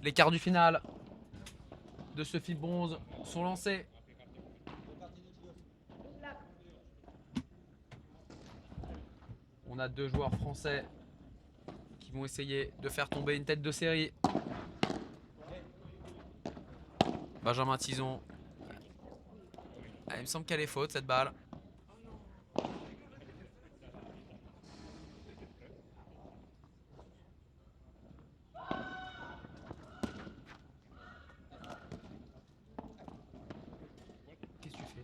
Les quarts du final de ce FIB bronze sont lancés. On a deux joueurs français qui vont essayer de faire tomber une tête de série. Benjamin Tison. Ah, il me semble qu'elle est faute cette balle. Qu'est-ce que tu fais?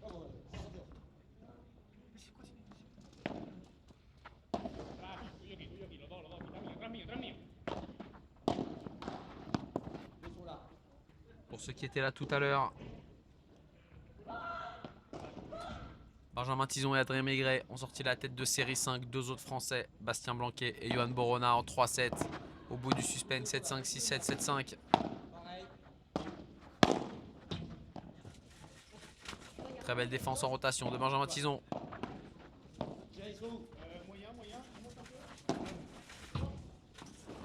Pour ceux qui étaient là tout à l'heure, Benjamin Tison et Adrien Maigret ont sorti la tête de série 5. Deux autres Français, Bastien Blanquet et Johan Borona en 3-7. Au bout du suspense, 7-5, 6-7, 7-5. Très belle défense en rotation de Benjamin Tison.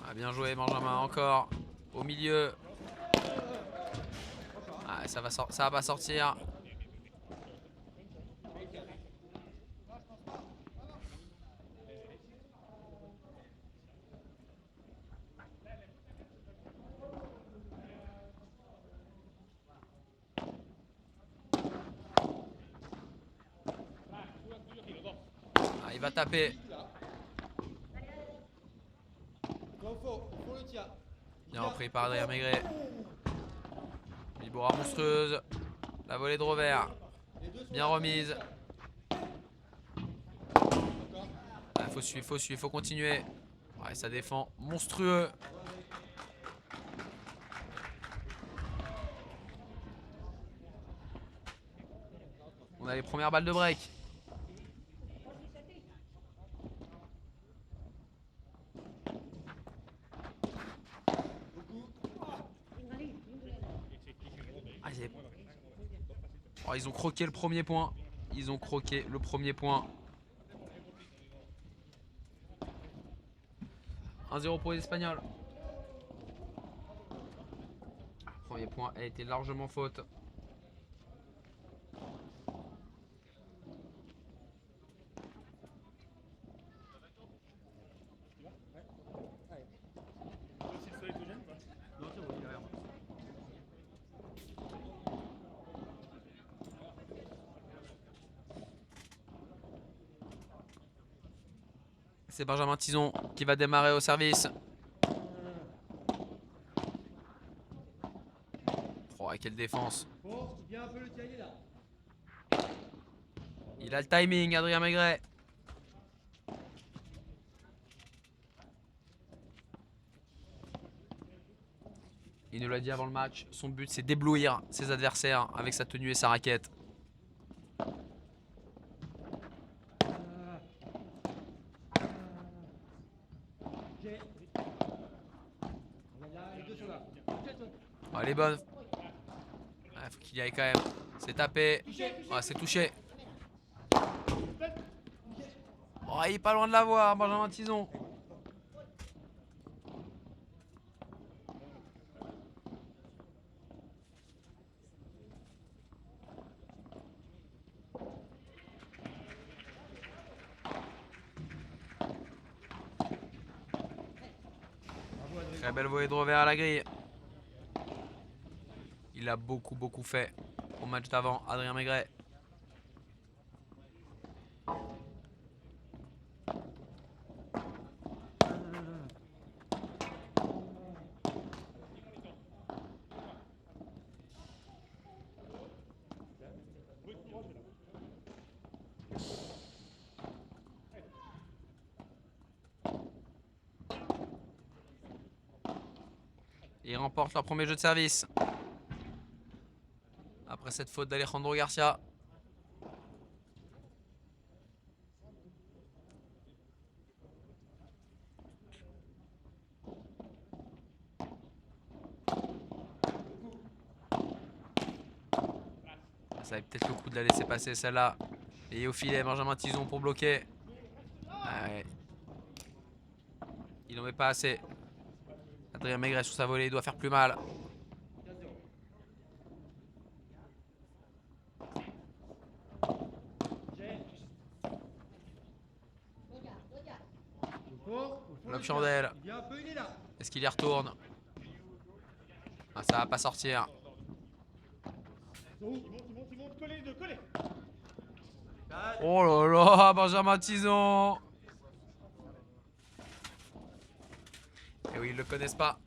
Ah, bien joué Benjamin, encore. Au milieu. Ah, ça va pas sortir. Ah, il va taper. Bien repris par Adrien Maigret. Libora monstrueuse. La volée de revers. Bien remise. Ah, faut suivre, faut continuer. Ouais, ça défend. Monstrueux. On a les premières balles de break. Ah, oh, ils ont croqué le premier point. Ils ont croqué le premier point. 1-0 pour les Espagnols. Le premier point a été largement faute. C'est Benjamin Tison qui va démarrer au service. Oh, quelle défense. Il a le timing, Adrien Maigret. Il nous l'a dit avant le match, son but c'est d'éblouir ses adversaires avec sa tenue et sa raquette. Oh, elle est bonne. Ah, faut qu'il y aille quand même. C'est tapé. Oh, c'est touché. Oh, il est pas loin de l'avoir, Benjamin Tison. Très belle volée de revers à la grille. Il a beaucoup fait au match d'avant, Adrien Maigret. Ils remportent leur premier jeu de service. Après cette faute d'Alejandro Garcia. Ça avait peut-être le coup de la laisser passer celle-là. Et au filet, Benjamin Tison pour bloquer. Ouais. Il n'en met pas assez. Adrien Maigret sur sa volée, il doit faire plus mal. Lob chandelle. Est-ce qu'il y retourne? Ah, ça va pas sortir. Oh là là, Benjamin Tison. Et oui, ils le connaissent pas.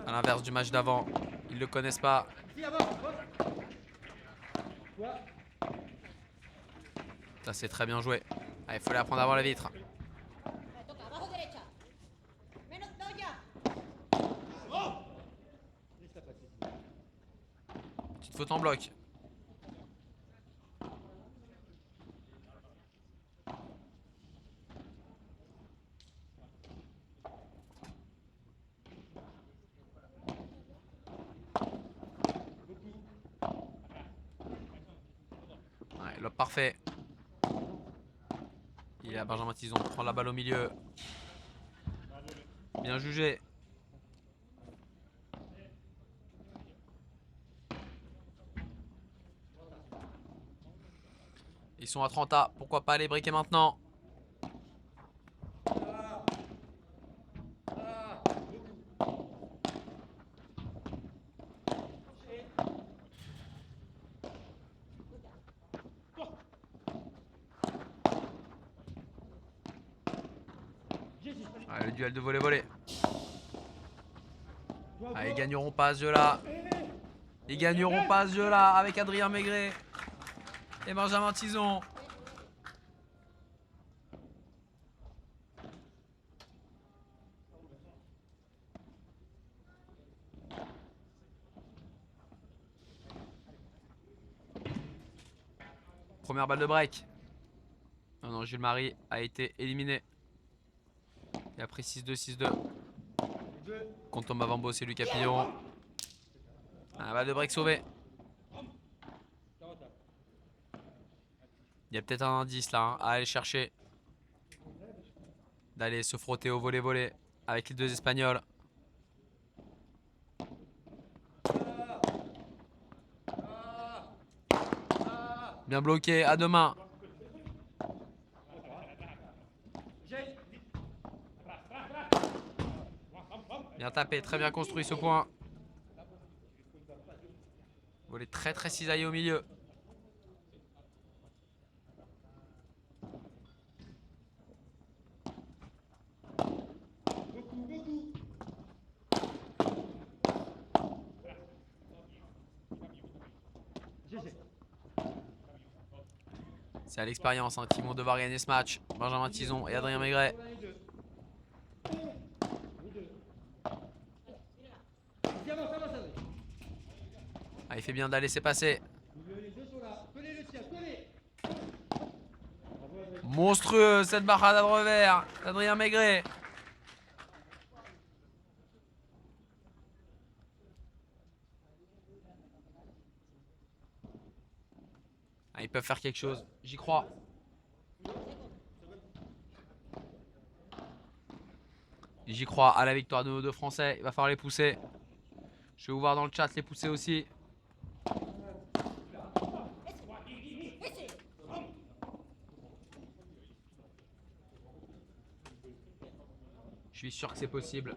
À l'inverse du match d'avant, ils le connaissent pas. Ça c'est très bien joué. Ah, il faut l'apprendre avant la vitre. Petite faute en bloc. Ouais, lob parfait. Il est à Benjamin Tison, prend la balle au milieu. Bien jugé. Ils sont à 30 A, pourquoi pas les briquer maintenant? Ouais, le duel de volley-volley. Ah, ils gagneront pas ce jeu-là. Ils gagneront pas ce jeu-là avec Adrien Maigret et Benjamin Tison. Première balle de break. Non, non, Jules Marie a été éliminé. Il a pris 6-2, 6-2. Contre Thomas Vambo, c'est lui Capillon. Un balle de break sauvé. Il y a peut-être un indice là, hein, à aller chercher. D'aller se frotter au volley-volley avec les deux Espagnols. Bien bloqué, à deux mains. Bien tapé, très bien construit ce point. Volley très très cisaillé au milieu. C'est à l'expérience hein, qui vont devoir gagner ce match. Benjamin Tison et Adrien Maigret. Ah, il fait bien de la laisser passer. Monstrueux cette barrade à revers d'Adrien Maigret. Ah, ils peuvent faire quelque chose, j'y crois. J'y crois à la victoire de nos deux Français. Il va falloir les pousser. Je vais vous voir dans le chat les pousser aussi. Je suis sûr que c'est possible.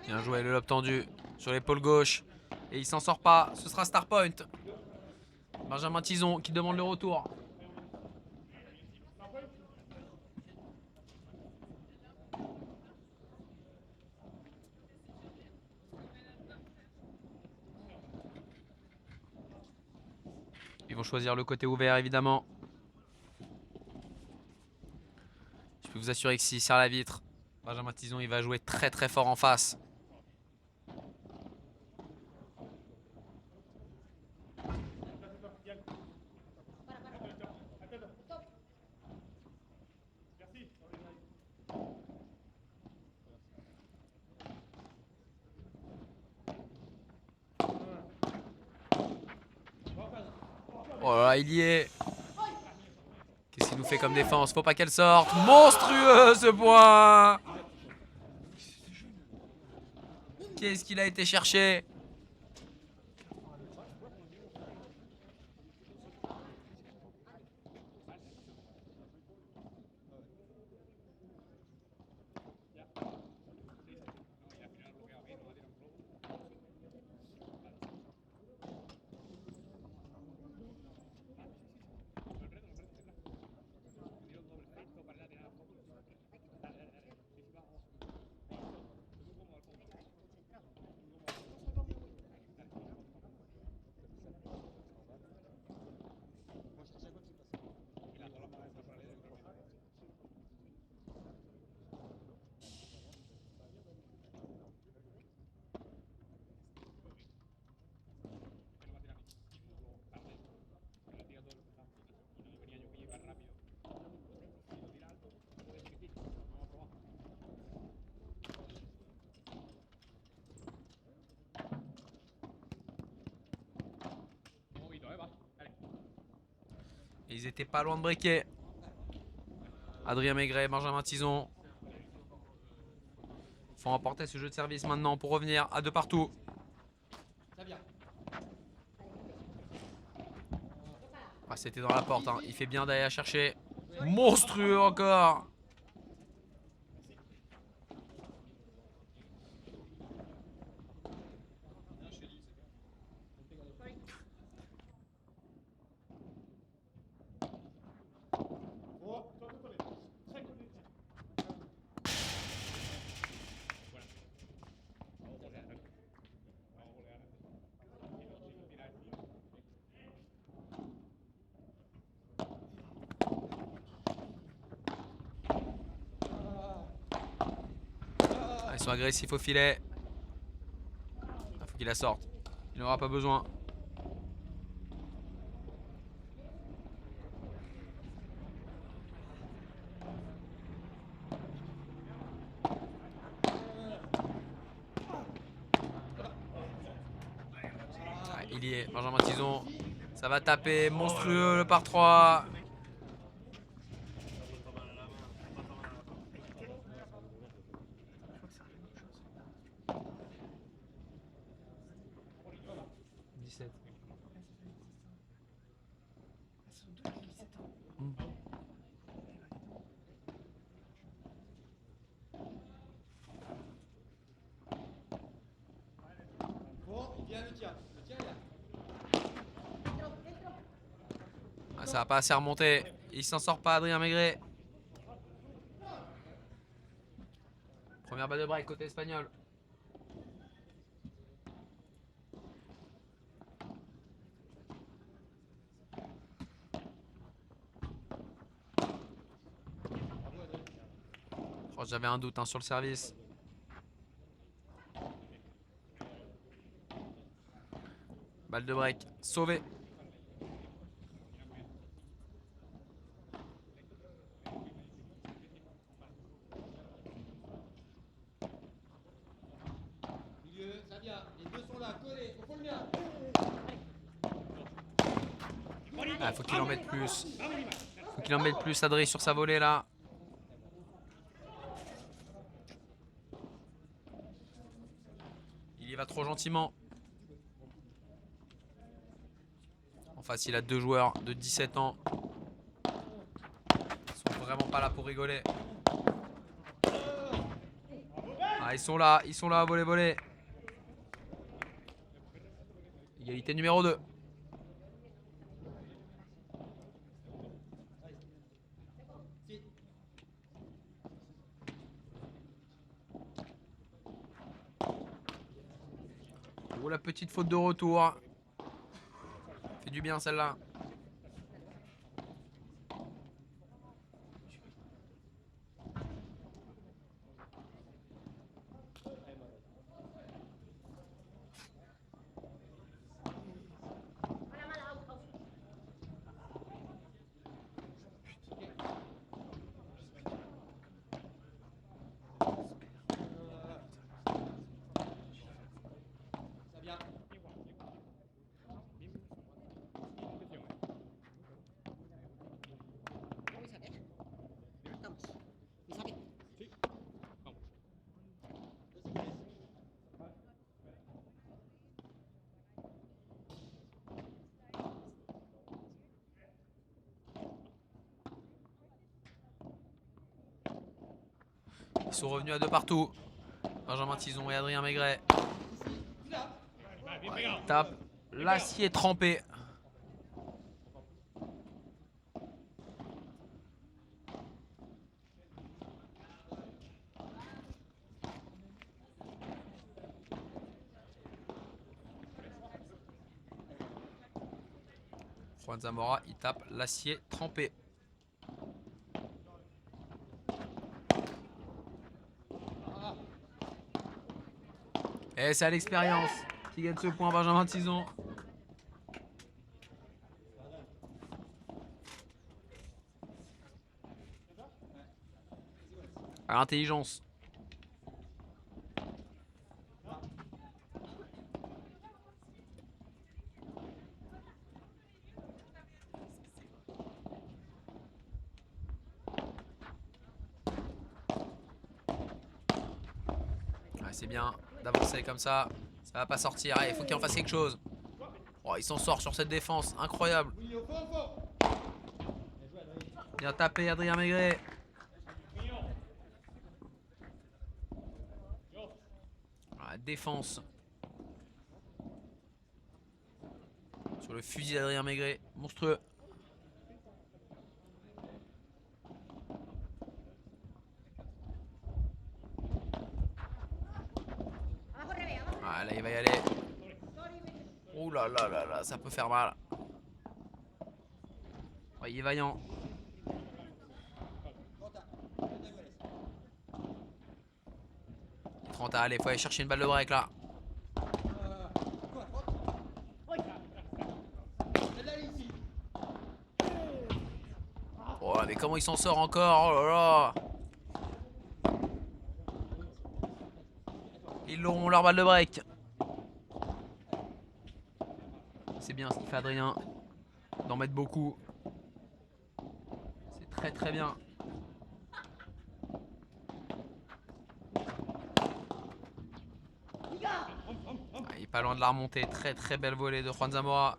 Bien joué, le lob tendu sur l'épaule gauche. Et il s'en sort pas, ce sera Star Point. Benjamin Tison qui demande le retour. Ils vont choisir le côté ouvert évidemment. Je peux vous assurer que s'il serre la vitre, Benjamin Tison il va jouer très très fort en face. Oh là là, il y est. Qu'est-ce qu'il nous fait comme défense? Faut pas qu'elle sorte. Monstrueux ce point. Qu'est-ce qu'il a été chercher? Ils étaient pas loin de briquer. Adrien Maigret, Benjamin Tison. Faut remporter ce jeu de service maintenant pour revenir à 2 partout. Ah, c'était dans la porte, hein. Il fait bien d'aller la chercher. Monstrueux encore. Ah, ils sont agressifs au filet. Il faut qu'il la sorte. Il n'aura pas besoin. Ah, il y est, Benjamin Tison. Ça va taper, monstrueux le par 3. Ah, ça va pas assez remonter. Il s'en sort pas, Adrien Maigret. Première balle de break côté espagnol. Oh, j'avais un doute, hein, sur le service. Balle de break, sauvé. Ah, faut qu'il en mette plus. Faut qu'il en mette plus, Adrien, sur sa volée là. Il y va trop gentiment. En face, il a 2 joueurs de 17 ans. Ils sont vraiment pas là pour rigoler. Ah, ils sont là, voler. Égalité numéro 2. Oh, la petite faute de retour. Fait du bien celle-là. sont revenus à deux partout. Benjamin Tison et Adrien Maigret. Ouais, il tape l'acier trempé. Juan Zamora, il tape l'acier trempé. Et c'est à l'expérience qui gagne ce point, Benjamin Tison. À l'intelligence. Ouais, c'est bien d'avancer comme ça. Ça va pas sortir. Il faut qu'il en fasse quelque chose. Oh, il s'en sort sur cette défense. Incroyable. Bien tapé, Adrien Maigret. Ah, défense. Sur le fusil d'Adrien Maigret. Monstrueux. Ah, là, il va y aller. Ouh là là là là, ça peut faire mal. Ouais, il est vaillant. Allez, faut aller chercher une balle de break là. Oh, mais comment il s'en sort encore? Oh là là. Ils auront leur balle de break. C'est bien ce qu'il fait Adrien. D'en mettre beaucoup. C'est très très bien. Ah, il est pas loin de la remontée. Très très belle volée de Juan Zamora.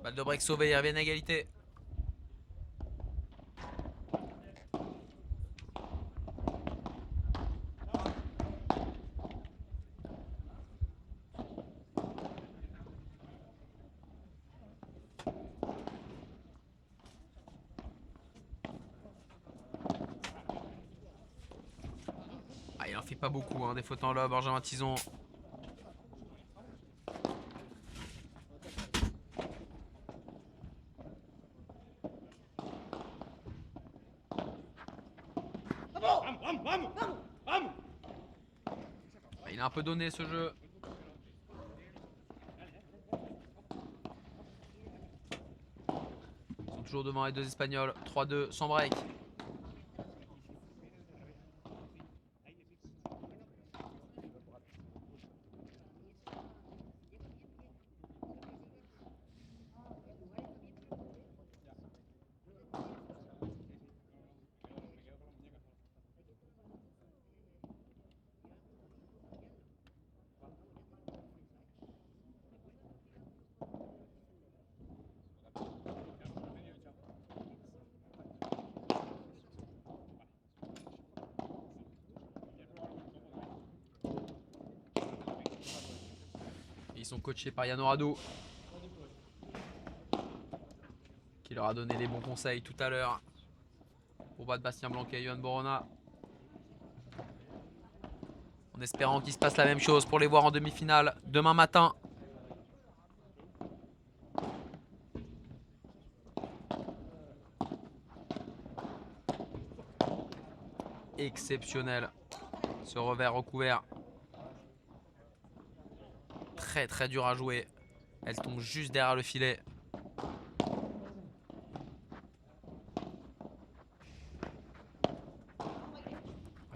Balle de break sauvée, ils reviennent à égalité. Ah, il en fait pas beaucoup, hein, des fautes en lob, Benjamin Tison. Ah, il a un peu donné ce jeu. Ils sont toujours devant les deux Espagnols. 3-2 sans break. Ils sont coachés par Yann Rado, qui leur a donné les bons conseils tout à l'heure pour battre Bastien Blanquet et Johan Borona. En espérant qu'il se passe la même chose pour les voir en demi-finale demain matin. Exceptionnel ce revers recouvert. Très très dur à jouer. Elle tombe juste derrière le filet.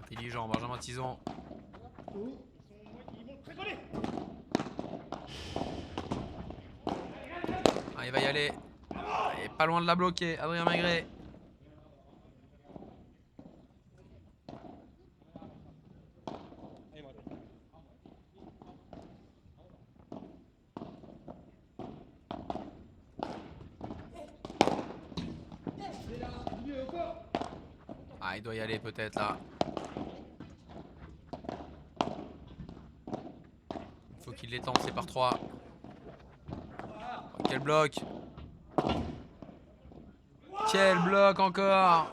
Intelligent, Benjamin Tison. Ah, il va y aller. Il est pas loin de la bloquer, Adrien Maigret. Ah, il doit y aller peut-être là. Il faut qu'il les tente, c'est par 3. Oh, quel bloc! Quel bloc encore!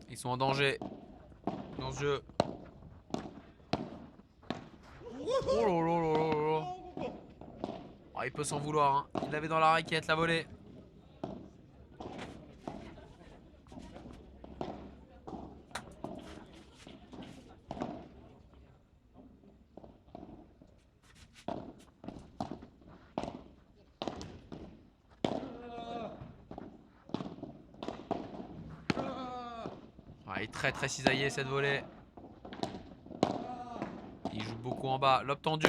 Ils sont en danger dans ce jeu. Oh là là là là là. Oh, il peut s'en vouloir. Hein. Il l'avait dans la raquette, la volée. Ah, il est très très cisaillé cette volée. Il joue beaucoup en bas. Lob tendu.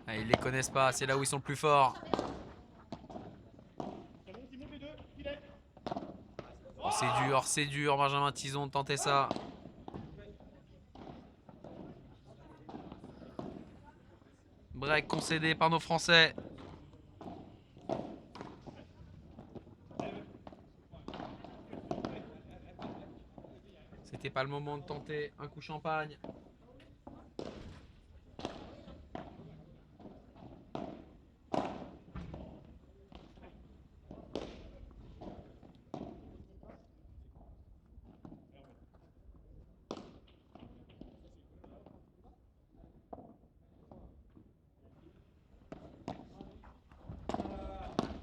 Ah, ils les connaissent pas. C'est là où ils sont le plus forts. Oh, c'est dur. Benjamin Tison de tenter ça. Break concédé par nos Français. C'était pas le moment de tenter un coup champagne.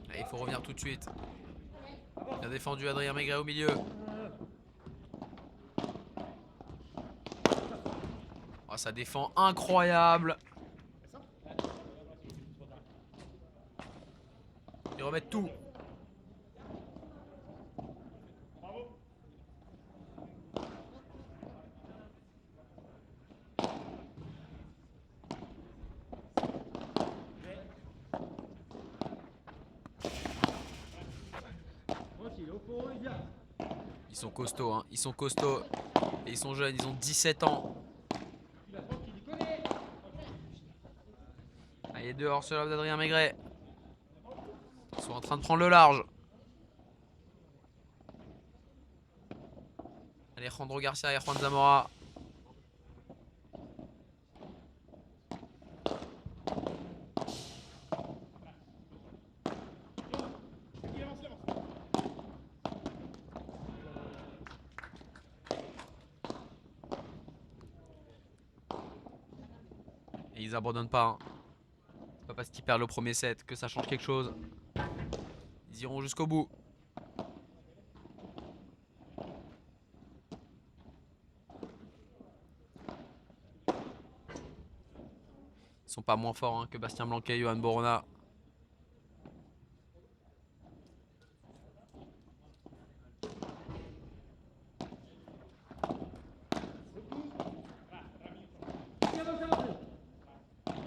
Allez, il faut revenir tout de suite. Bien défendu Adrien Maigret au milieu. Oh, ça défend incroyable. Ils remettent tout. Ils sont costauds, hein. Ils sont costauds. Et ils sont jeunes, ils ont 17 ans. Allez, dehors sur l'œuvre d'Adrien Maigret. Ils sont en train de prendre le large. Alejandro Garcia et Juan Zamora. Et ils abandonnent pas. Hein. C'est pas parce qu'ils perdent le premier set que ça change quelque chose. Ils iront jusqu'au bout. Ils sont pas moins forts hein, que Bastien Blanquet et Johan Borona.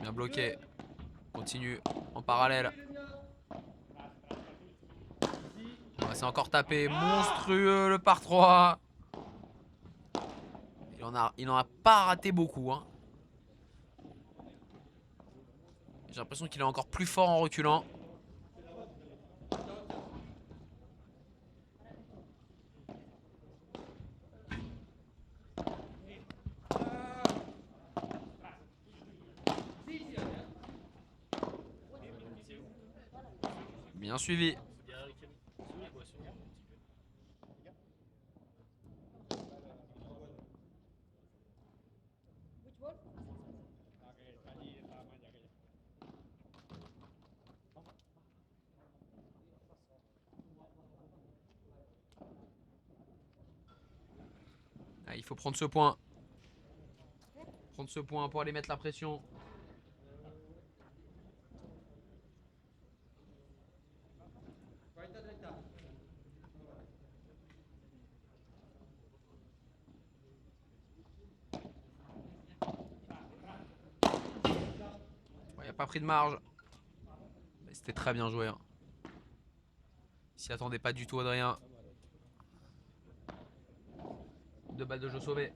Bien bloqué. Continue en parallèle. Ouais, c'est encore tapé. Monstrueux le par 3. Il en a pas raté beaucoup. Hein. J'ai l'impression qu'il est encore plus fort en reculant. Bien suivi. Ah, il faut prendre ce point. Prendre ce point pour aller mettre la pression. Il n'y a pas pris de marge. Mais c'était très bien joué. Hein. S'y attendait pas du tout Adrien. 2 balles de jeu sauvées.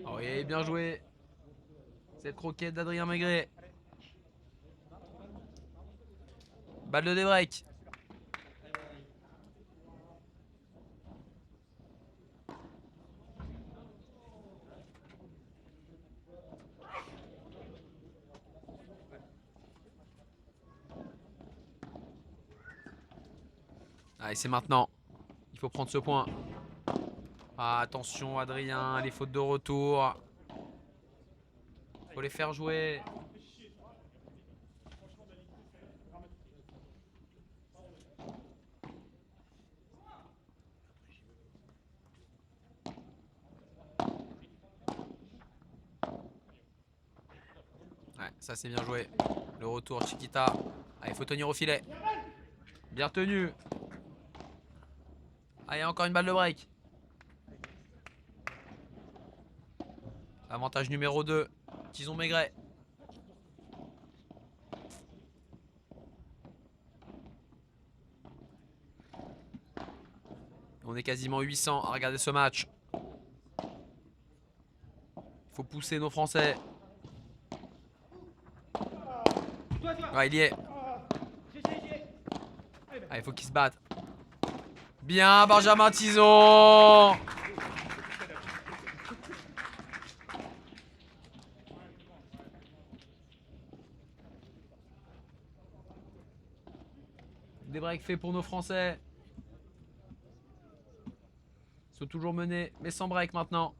Oh, oui, bien joué. Cette croquette d'Adrien Maigret. Balle de débreak. Allez, c'est maintenant. Il faut prendre ce point. Ah, attention Adrien, les fautes de retour. Faut les faire jouer. Ouais, ça c'est bien joué. Le retour Chiquita. Allez, faut tenir au filet. Bien tenu. Allez, encore une balle de break. Avantage numéro 2. Tison Maigret. On est quasiment 800 à regarder ce match. Il faut pousser nos Français. Ouais, il y est. Allez, il faut qu'ils se battent. Bien, Benjamin Tison. Des breaks faits pour nos Français. Ils sont toujours menés, mais sans break maintenant.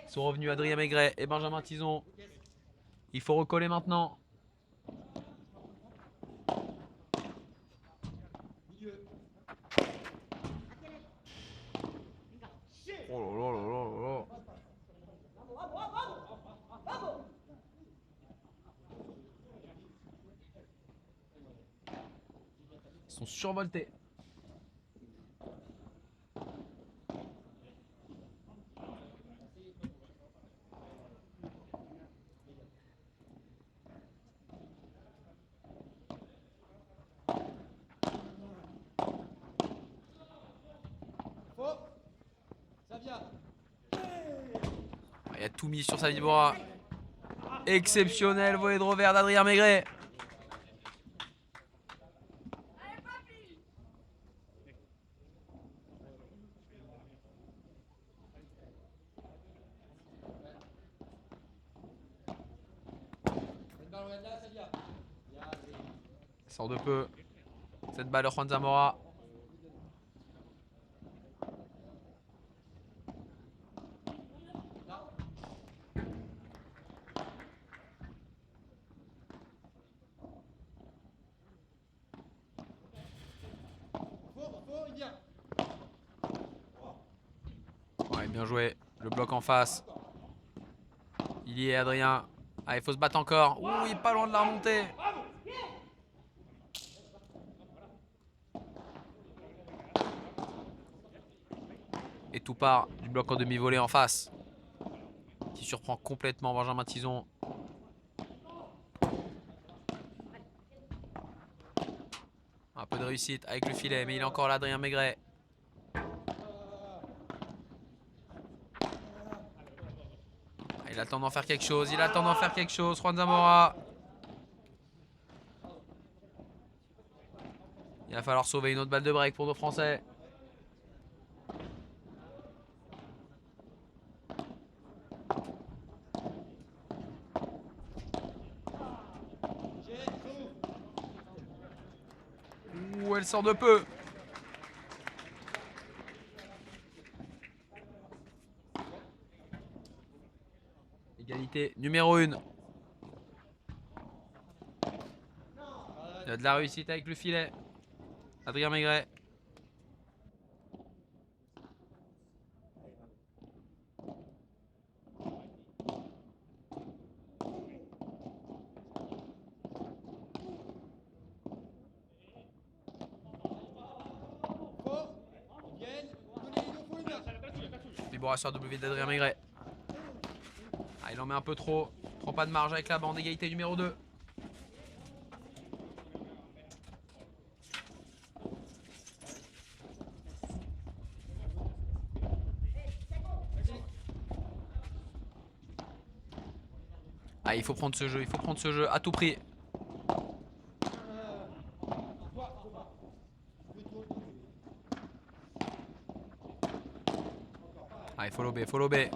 Ils sont revenus Adrien Maigret et Benjamin Tison. Il faut recoller maintenant. Oh là là là là là. Ils sont survoltés. Il a tout mis sur Salibora. Exceptionnel volet de revers d'Adrien Maigret. Sort de peu. Cette balle de Juan Zamora. Ouais, bien joué. Le bloc en face. Il y est Adrien. Ah, il faut se battre encore. Ouh, il est pas loin de la remontée. Et tout part du bloc en demi-volée en face. Qui surprend complètement Benjamin Tison. Un peu de réussite avec le filet, mais il est encore là, Adrien Maigret. Il attend d'en faire quelque chose. Il attend d'en faire quelque chose. Juan Zamora. Il va falloir sauver une autre balle de break pour nos Français. Ouh, elle sort de peu. Égalité numéro 1. Il y a de la réussite avec le filet. Adrien Maigret. Libération W d'Adrien Maigret. Ah, il en met un peu trop. Prend pas de marge avec la bande. Égalité numéro 2. Ah, il faut prendre ce jeu. Il faut prendre ce jeu à tout prix. Ah, il faut lober, il faut lober.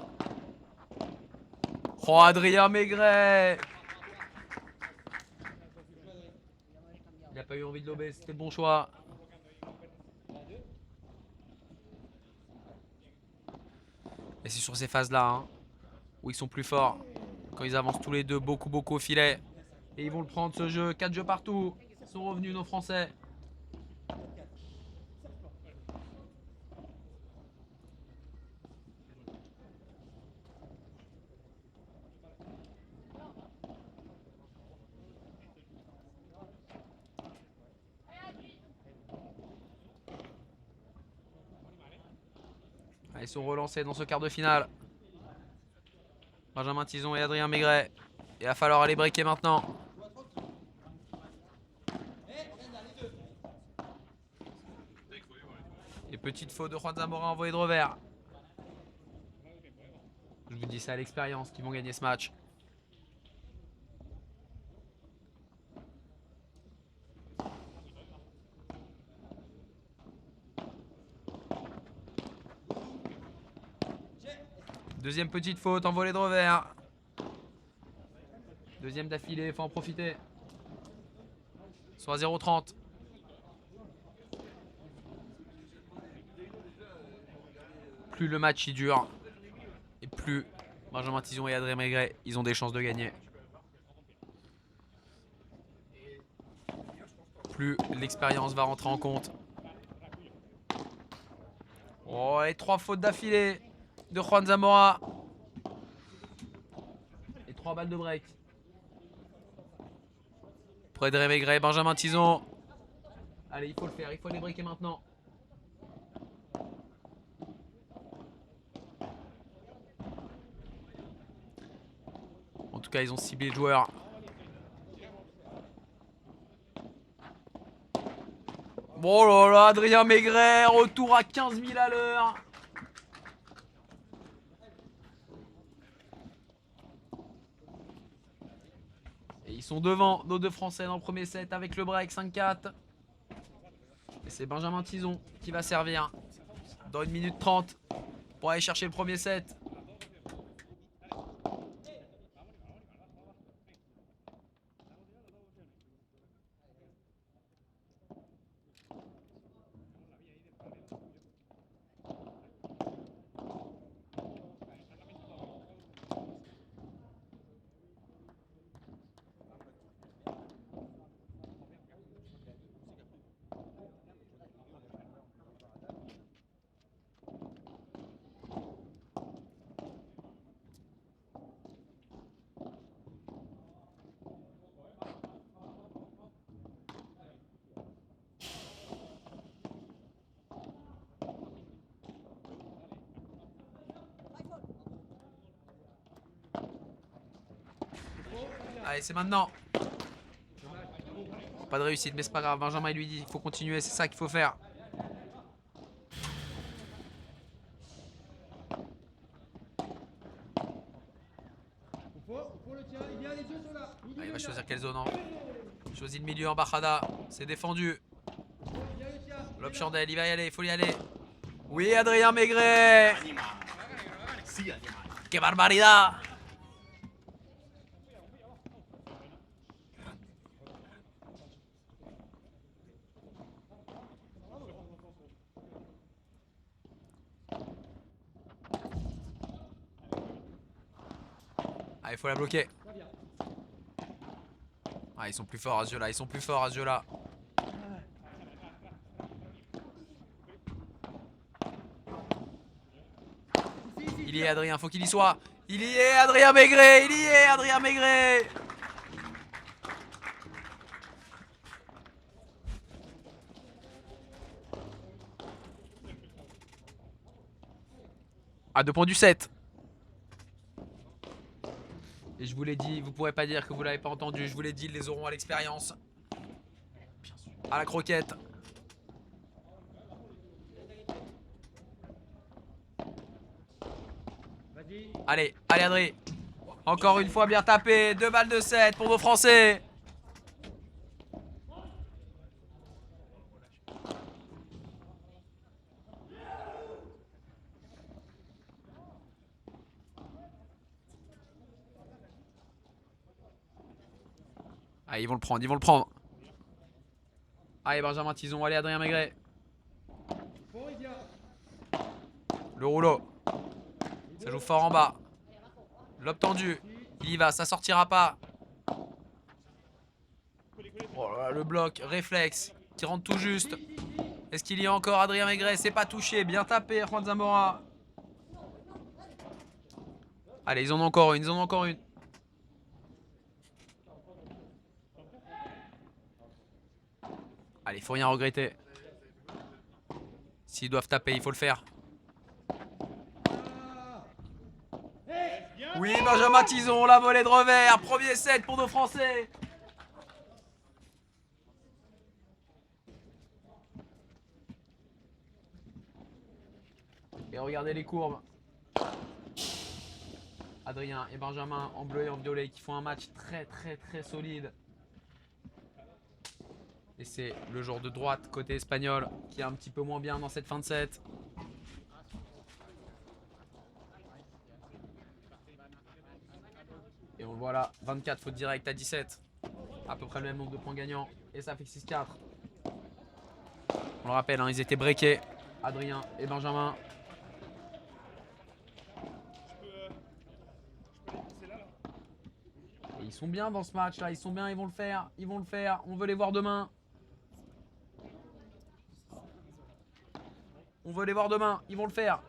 Oh, Adrien Maigret. Il n'a pas eu envie de lober, c'était le bon choix. Et c'est sur ces phases-là hein, où ils sont plus forts. Quand ils avancent tous les deux beaucoup au filet. Et ils vont le prendre ce jeu. 4 jeux partout. Ils sont revenus nos Français. Ils sont relancés dans ce quart de finale. Benjamin Tison et Adrien Maigret. Il va falloir aller breaker maintenant. Et petite faute de Juan Zamora envoyé de revers. Je vous dis ça à l'expérience qu'ils vont gagner ce match. Deuxième petite faute, envolée de revers. Deuxième d'affilée, il faut en profiter. Ils sont à 0,30. Plus le match il dure, et plus Benjamin Tison et Adrien Maigret, ils ont des chances de gagner. Plus l'expérience va rentrer en compte. Oh, les 3 fautes d'affilée de Juan Zamora. Et 3 balles de break. Pour Adrien Maigret, Benjamin Tison. Allez, il faut le faire, il faut les breaker maintenant. En tout cas, ils ont ciblé le joueur. Bon là là, Adrien Maigret, retour à 15 000 à l'heure. Et ils sont devant nos deux Français dans le premier set avec le break 5-4. Et c'est Benjamin Tison qui va servir dans 1 minute 30 pour aller chercher le premier set. Allez, c'est maintenant. Pas de réussite, mais c'est pas grave. Benjamin, il lui dit il faut continuer, c'est ça qu'il faut faire. Ah, il va choisir quelle zone, hein. Choisit le milieu en Bajada. C'est défendu. Lob Chandelle, il va y aller, il faut y aller. Oui, Adrien Maigret. ¡Qué barbaridad! Ah, il faut la bloquer. Ah, ils sont plus forts à ce jeu-là, ils sont plus forts à ce jeu-là. Il y est, Adrien, faut qu'il y soit. Il y est, Adrien Maigret, il y est, Adrien Maigret. À 2 points du 7. Et je vous l'ai dit, vous pourrez pas dire que vous l'avez pas entendu. Je vous l'ai dit, ils les auront à l'expérience. À la croquette. Allez, allez Adrien. Encore une fois bien tapé. 2 balles de 7 pour nos Français. Ah, ils vont le prendre, ils vont le prendre. Allez, Benjamin Tison, allez, Adrien Maigret. Le rouleau. Ça joue fort en bas. Lob tendu. Il y va, ça sortira pas. Oh là là, le bloc, réflexe, qui rentre tout juste. Est-ce qu'il y a encore Adrien Maigret? C'est pas touché, bien tapé, Juan Zamora. Allez, ils en ont encore une, ils en ont encore une. Allez, faut rien regretter. S'ils doivent taper, il faut le faire. Oui, Benjamin Tison, la volée de revers. Premier set pour nos Français. Et regardez les courbes. Adrien et Benjamin en bleu et en violet qui font un match très solide. Et c'est le joueur de droite côté espagnol qui est un petit peu moins bien dans cette fin de set. Et on le voit là, 24 fautes directes à 17. À peu près le même nombre de points gagnants. Et ça fait 6-4. On le rappelle, hein, ils étaient breakés. Adrien et Benjamin. Et ils sont bien dans ce match là, ils sont bien, ils vont le faire. Ils vont le faire, on veut les voir demain. On veut les voir demain, ils vont le faire.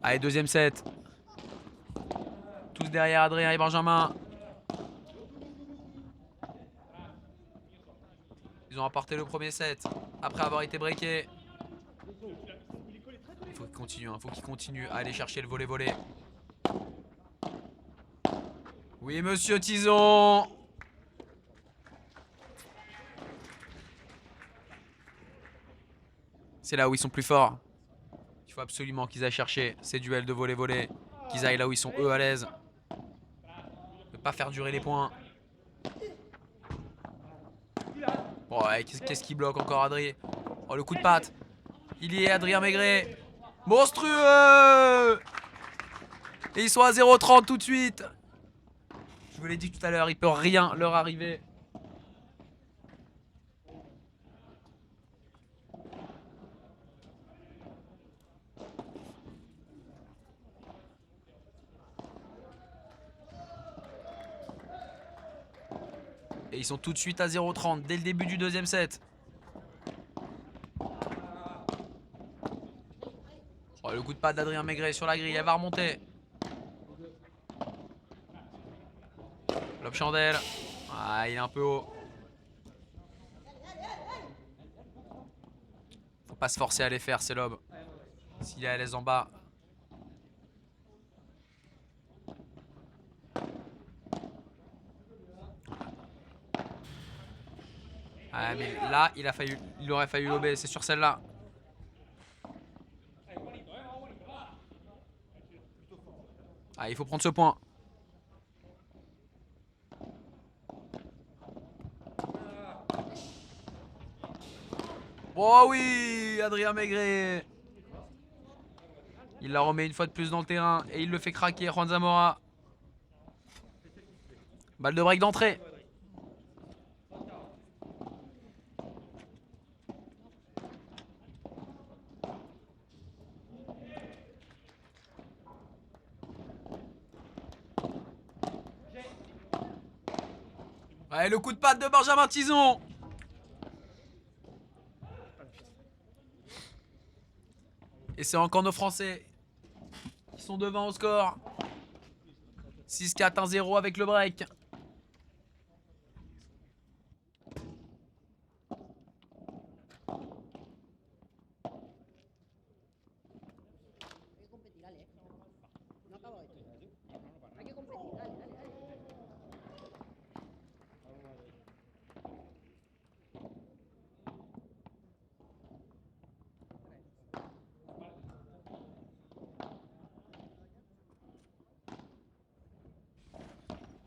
Allez, deuxième set. derrière Adrien et Benjamin. Ils ont apporté le premier set après avoir été breakés. Il faut qu'ils continuent, hein, faut qu'ils continuent à aller chercher le volley-volley. Oui, monsieur Tison. C'est là où ils sont plus forts. Il faut absolument qu'ils aillent chercher ces duels de volley-volley. Qu'ils aillent là où ils sont eux à l'aise. Ne pas faire durer les points. Bon, ouais, qu'est-ce qui bloque encore Adrien? Oh, le coup de patte. Il y est, Adrien Maigret. Monstrueux. Et ils sont à 0,30 tout de suite. Je vous l'ai dit tout à l'heure, il peut rien leur arriver. Et ils sont tout de suite à 0,30 dès le début du deuxième set. Oh, le coup de patte d'Adrien Maigret sur la grille, elle va remonter. Lob chandelle. Ah, il est un peu haut. Faut pas se forcer à les faire, ces lobes. S'il est à l'aise en bas. Ah, mais là, il aurait fallu lober, c'est sur celle-là. Ah, il faut prendre ce point. Oh oui, Adrien Maigret. Il la remet une fois de plus dans le terrain et il le fait craquer, Juan Zamora. Balle de break d'entrée. Ouais, le coup de patte de Benjamin Tison. Et c'est encore nos Français qui sont devant au score. 6-4-1-0 avec le break.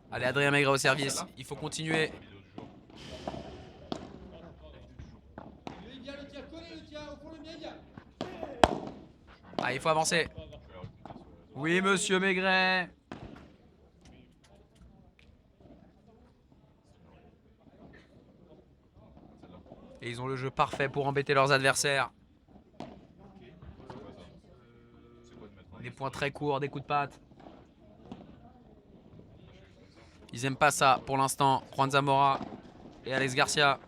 Allez, Adrien Maigret au service. Il faut continuer. Ah, il faut avancer. Oui, monsieur Maigret. Et ils ont le jeu parfait pour embêter leurs adversaires. Des points très courts, des coups de patte. Ils aiment pas ça pour l'instant. Juan Zamora et Alex Garcia.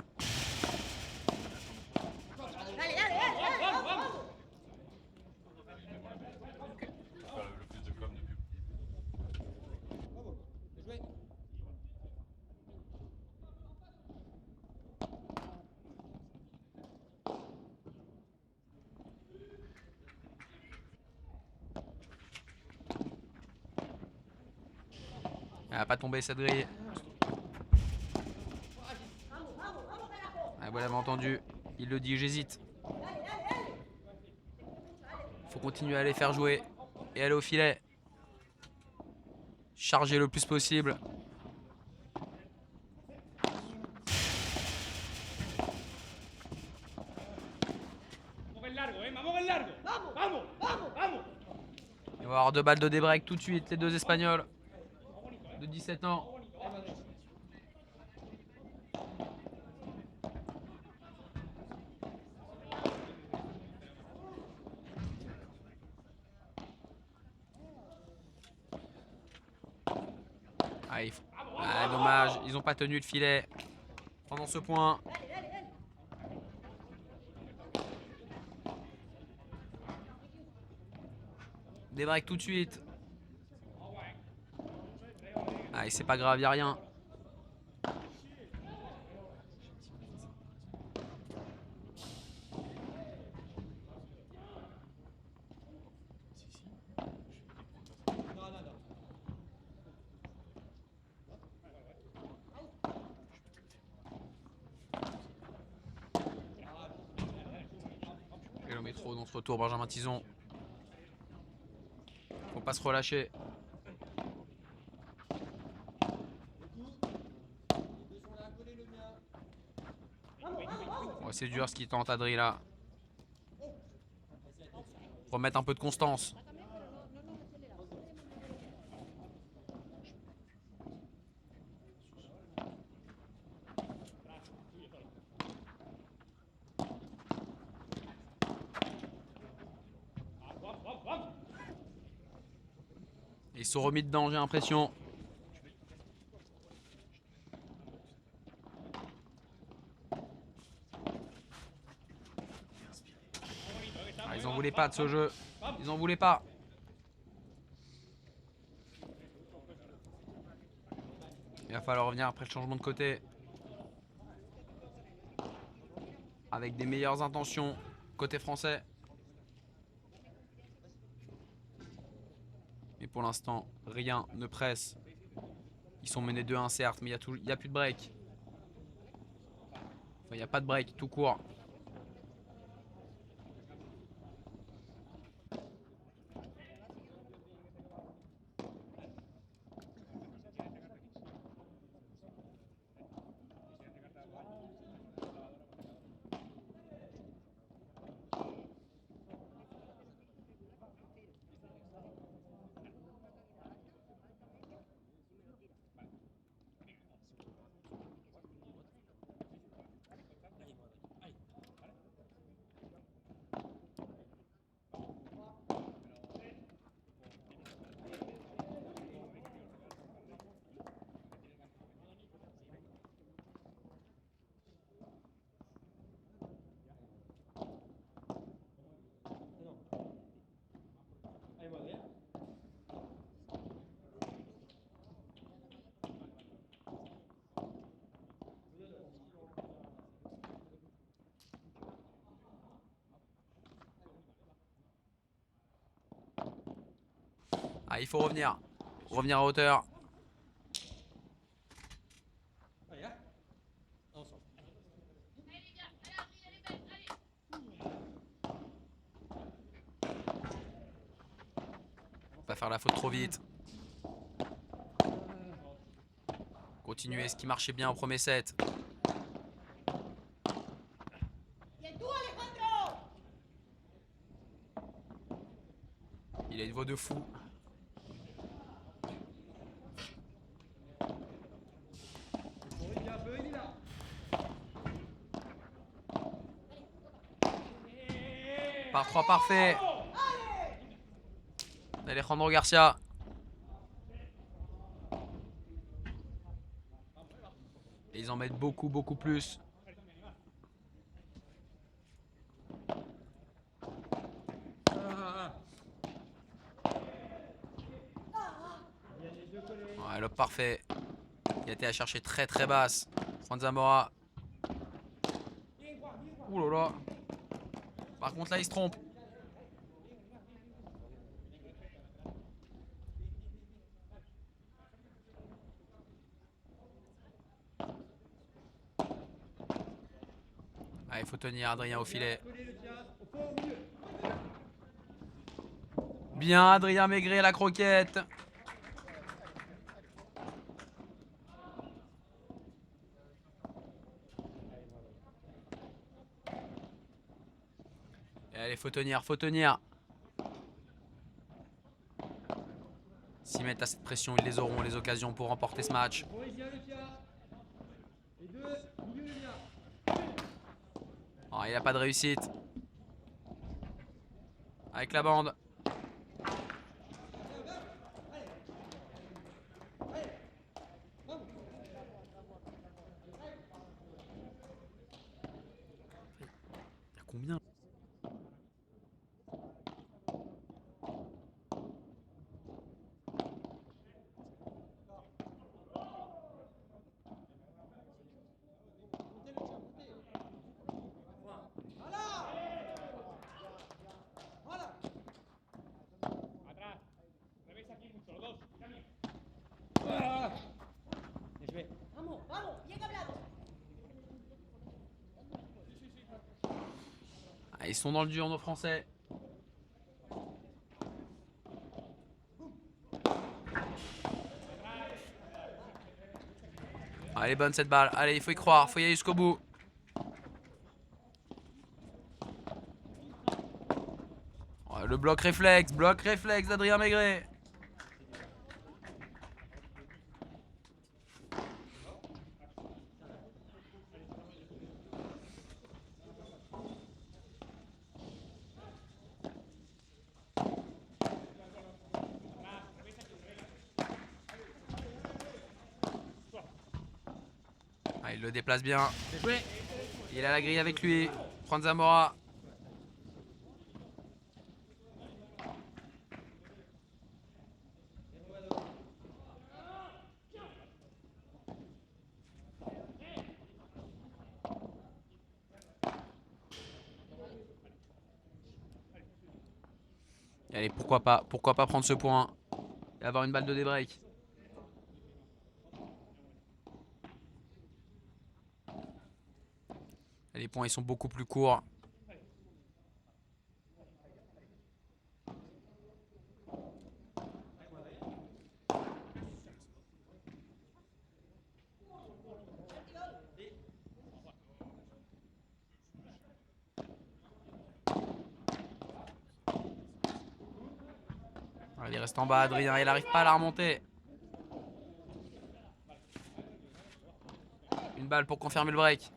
Elle va pas tomber cette grille. Ah, vous l'avez entendu. Il le dit, j'hésite. Faut continuer à les faire jouer. Et aller au filet. Charger le plus possible. Il va y avoir 2 balles de débreak tout de suite, les deux Espagnols de 17 ans. Ah, dommage, ils n'ont pas tenu le filet pendant ce point. Des breaks tout de suite. Allez, c'est pas grave, y'a rien. Et le métro dans ce retour, Benjamin Tison. Faut pas se relâcher. Ouais, c'est dur ce qu'il tente Adri là. Remettre un peu de constance. Ils sont remis dedans, j'ai l'impression. Ah, ils en voulaient pas de ce jeu. Ils en voulaient pas. Il va falloir revenir après le changement de côté. Avec des meilleures intentions côté français. Mais pour l'instant, rien ne presse. Ils sont menés 2-1 certes, mais il n'y a plus de break. Enfin, il n'y a pas de break, tout court. Ah, il faut revenir. Revenir à hauteur. Pas faire la faute trop vite. Continuer ce qui marchait bien au premier set. Il a une voix de fou. Par 3 parfait. Alejandro Garcia. Et ils en mettent beaucoup, beaucoup plus. Ouais, le parfait. Il a été à chercher très très basse. Juan Zamora. Ouh là là. Par contre là il se trompe. Ah, il faut tenir Adrien au filet. Bien Adrien Maigret à la croquette. Et allez, faut tenir, faut tenir. S'ils mettent à cette pression, ils les auront les occasions pour remporter ce match. Oh, il n'a pas de réussite. Avec la bande. Il y a combien? Ils sont dans le dur, nos Français. Elle est bonne cette balle. Allez, il faut y croire. Faut y aller jusqu'au bout. Le bloc réflexe d'Adrien Maigret. Il le déplace bien. Il a la grille avec lui. Juan Zamora. Allez, pourquoi pas prendre ce point et avoir une balle de débreak. Les points ils sont beaucoup plus courts. Il reste en bas, Adrien, il n'arrive pas à la remonter. Une balle pour confirmer le break.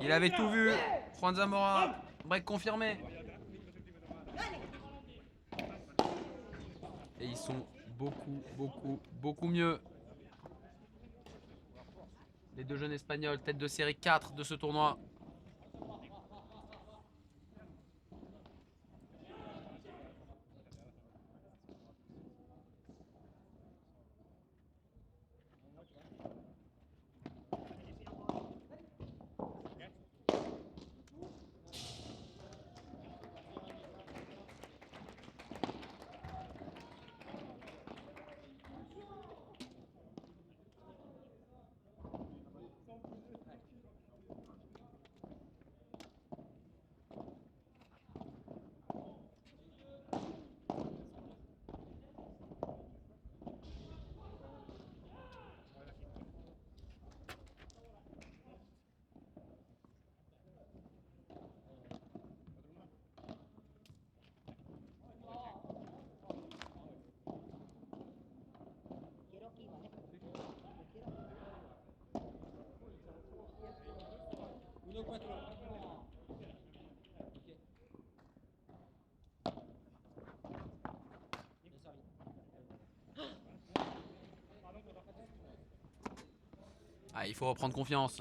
Il avait tout vu. Juan Zamora, break confirmé. Et ils sont beaucoup mieux. Les deux jeunes espagnols, tête de série 4 de ce tournoi. Il faut reprendre confiance.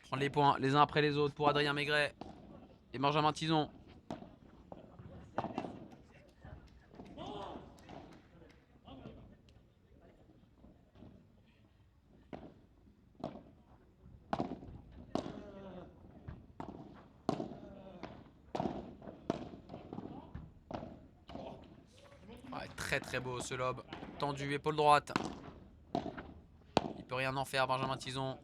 Prendre les points les uns après les autres pour Adrien Maigret et Benjamin Tison. Très beau ce lob. Tendu, épaule droite. Il peut rien en faire, Benjamin Tison.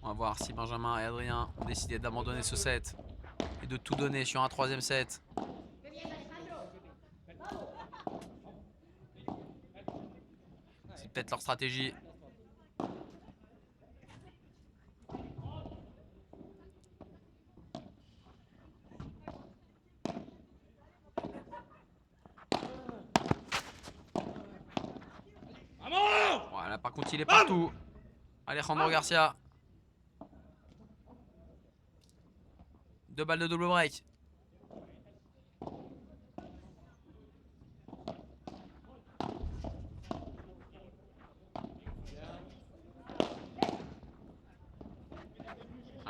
On va voir si Benjamin et Adrien ont décidé d'abandonner ce set et de tout donner sur un troisième set. C'est peut-être leur stratégie. Voilà, par contre il est partout. Alejandro Garcia. 2 balles de double break.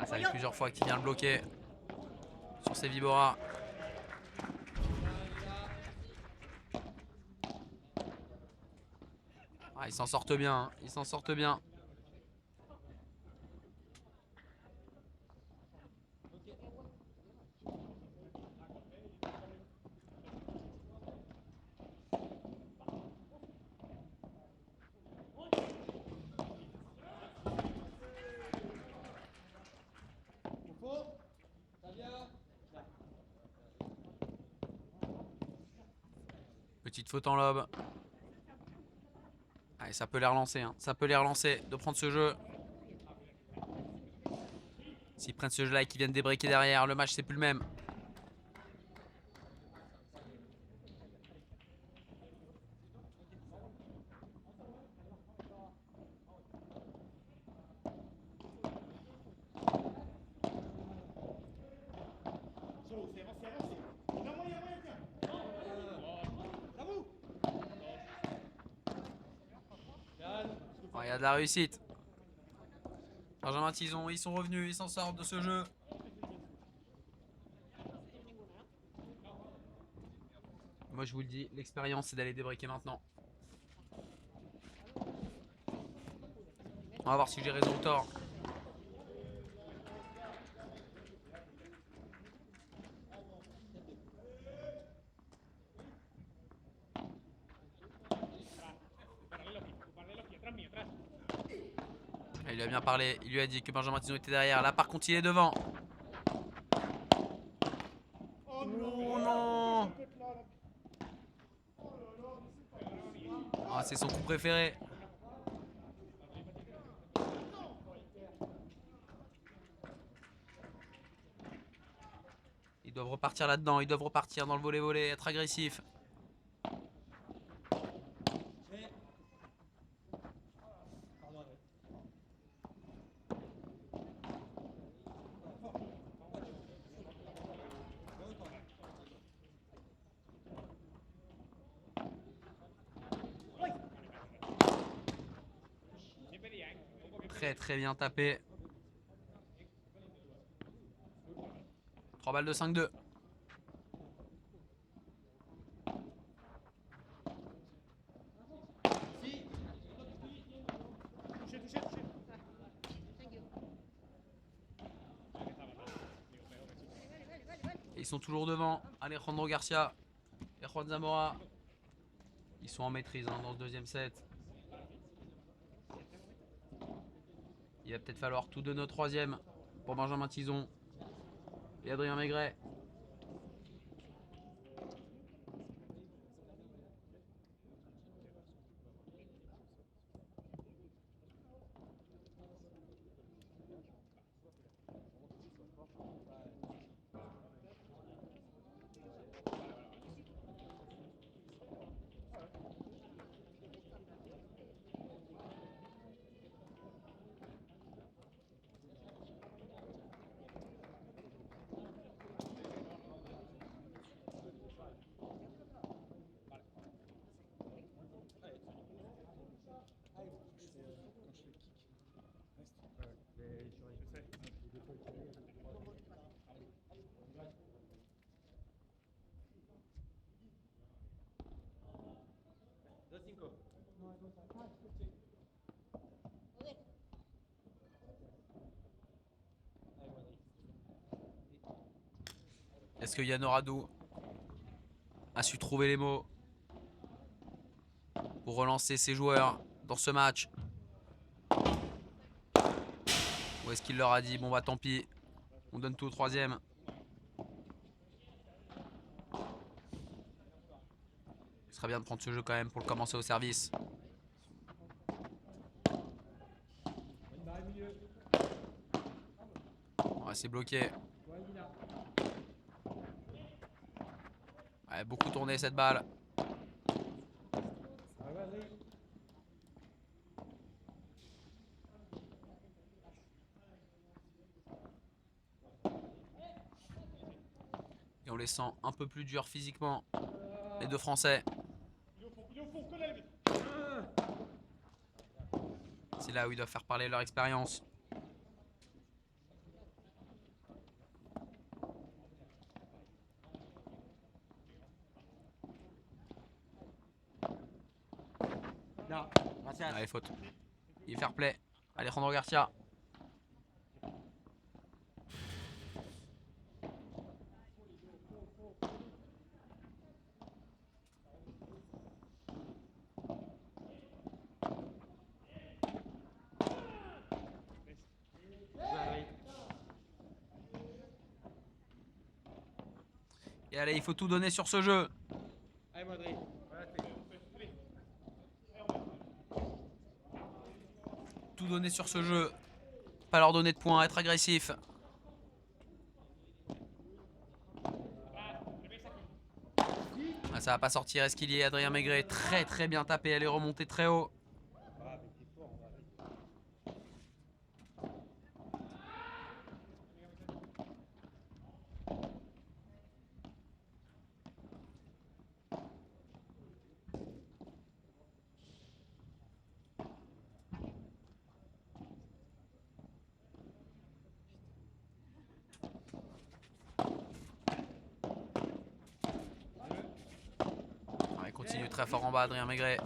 Ça fait plusieurs fois qu'il vient le bloquer sur ses Vibora. Ah, ils s'en sortent bien, hein. Ils s'en sortent bien. Petite faute en lob. Allez, ça peut les relancer, hein. Ça peut les relancer de prendre ce jeu. S'ils prennent ce jeu-là et qu'ils viennent débreaker derrière, le match c'est plus le même. Oh, il y a de la réussite. Benjamin Tison, ils sont revenus, ils s'en sortent de ce jeu. Moi je vous le dis, l'expérience c'est d'aller débreaker maintenant. On va voir si j'ai raison ou tort. Il lui a bien parlé, il lui a dit que Benjamin Tison était derrière. Là par contre il est devant. Oh non! Ah, c'est son coup préféré. Ils doivent repartir là-dedans, ils doivent repartir dans le volley-volley, être agressifs. Très très bien tapé. 3 balles de 5-2. Et ils sont toujours devant. Alejandro Garcia et Juan Zamora. Ils sont en maîtrise hein, dans ce deuxième set. Il va peut-être falloir tout de notre troisième pour Benjamin Tison et Adrien Maigret. Est-ce que Yann Oradou a su trouver les mots pour relancer ses joueurs dans ce match? Ou est-ce qu'il leur a dit bon bah tant pis, on donne tout au troisième? Ce serait bien de prendre ce jeu quand même pour le commencer au service. Ouais, c'est bloqué. Ouais, beaucoup tourné cette balle. Et on les sent un peu plus durs physiquement, les deux Français. C'est là où ils doivent faire parler leur expérience. Allez, faute. Il est fair play. Alejandro Garcia. Et allez, il faut tout donner sur ce jeu. Tout donner sur ce jeu. Pas leur donner de points, être agressif. Ah, ça va pas sortir. Est-ce qu'il y est Adrien Maigret? Très très bien tapé. Elle est remontée très haut. Il continue très fort en bas, Adrien Maigret.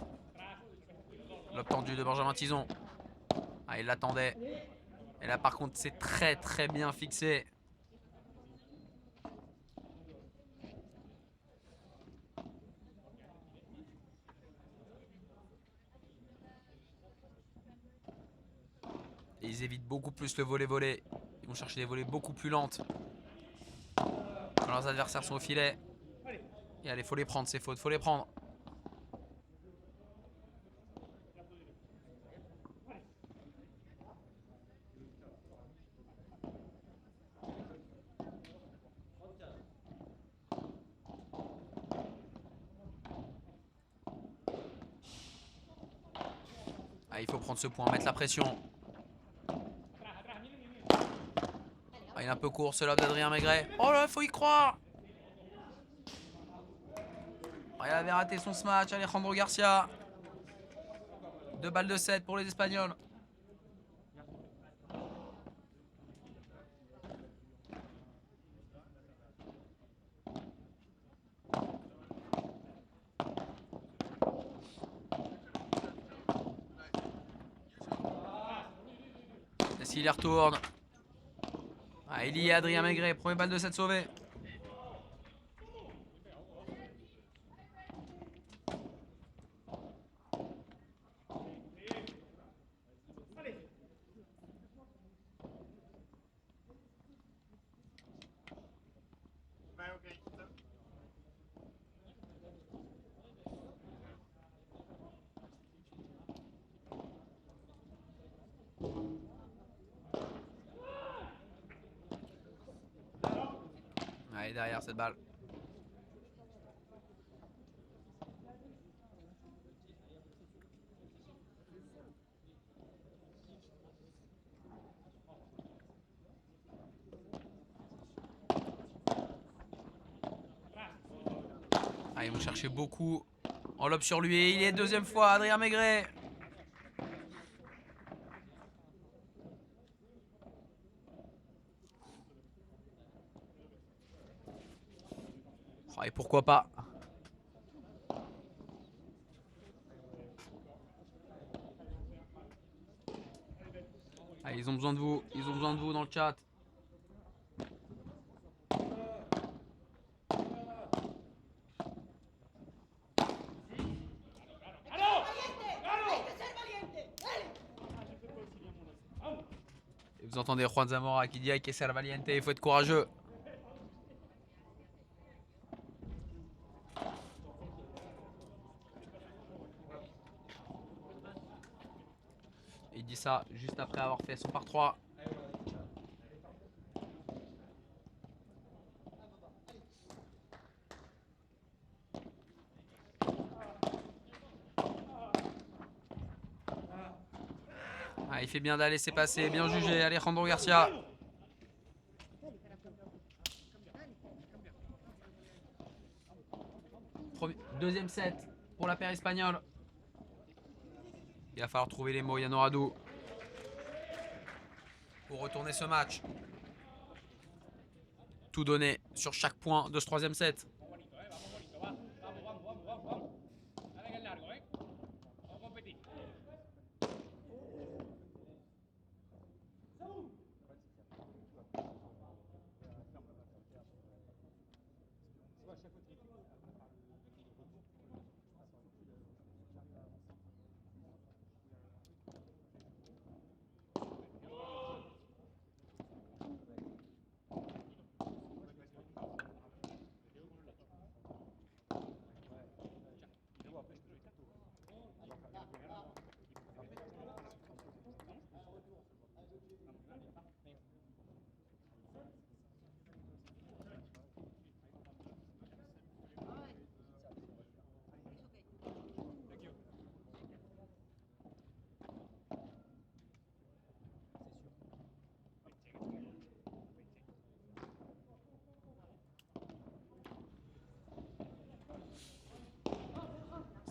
Lob tendu de Benjamin Tison. Ah, il l'attendait. Et là, par contre, c'est très très bien fixé. Et ils évitent beaucoup plus le volley-volley. Ils vont chercher des volées beaucoup plus lentes quand leurs adversaires sont au filet. Et allez, faut les prendre, ces fautes, faut les prendre. Ah, il faut prendre ce point, mettre la pression. Ah, il est un peu court ce lob d'Adrien Maigret. Oh là, faut y croire. Ah, il avait raté son smash, Alejandro Garcia. 2 balles de 7 pour les Espagnols. Et s'il y retourne. Ah, il y est Adrien Maigret, premier balle de 7 sauvé. Allez, derrière cette balle. Ah, ils vont chercher beaucoup. En lob sur lui et il est deuxième fois, Adrien Maigret. Oh, et pourquoi pas. Ah, ils ont besoin de vous, ils ont besoin de vous dans le chat. Et vous entendez Juan Zamora qui dit hay que ser valiente, il faut être courageux. Et il dit ça juste après avoir fait son par 3. Ah, il fait bien d'aller laisser passer, bien jugé Alejandro Garcia. Deuxième set pour la paire espagnole. Il va falloir trouver les mots, Yann Oradou, pour retourner ce match. Tout donner sur chaque point de ce troisième set.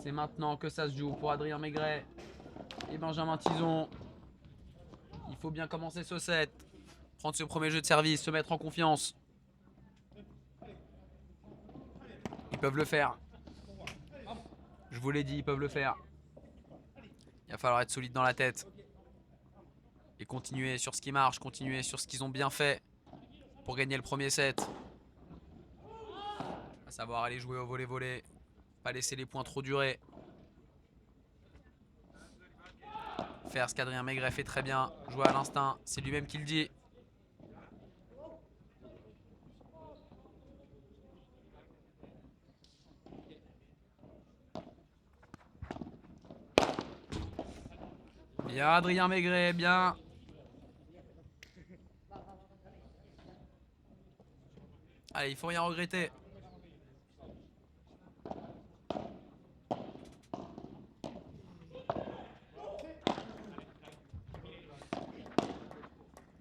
C'est maintenant que ça se joue pour Adrien Maigret et Benjamin Tison. Il faut bien commencer ce set. Prendre ce premier jeu de service, se mettre en confiance. Ils peuvent le faire. Je vous l'ai dit, ils peuvent le faire. Il va falloir être solide dans la tête. Et continuer sur ce qui marche, continuer sur ce qu'ils ont bien fait pour gagner le premier set. À savoir aller jouer au volley-volley. Pas laisser les points trop durer. Faire ce qu'Adrien Maigret fait très bien. Jouer à l'instinct, c'est lui-même qui le dit. Bien Adrien Maigret, bien. Allez, il faut rien regretter.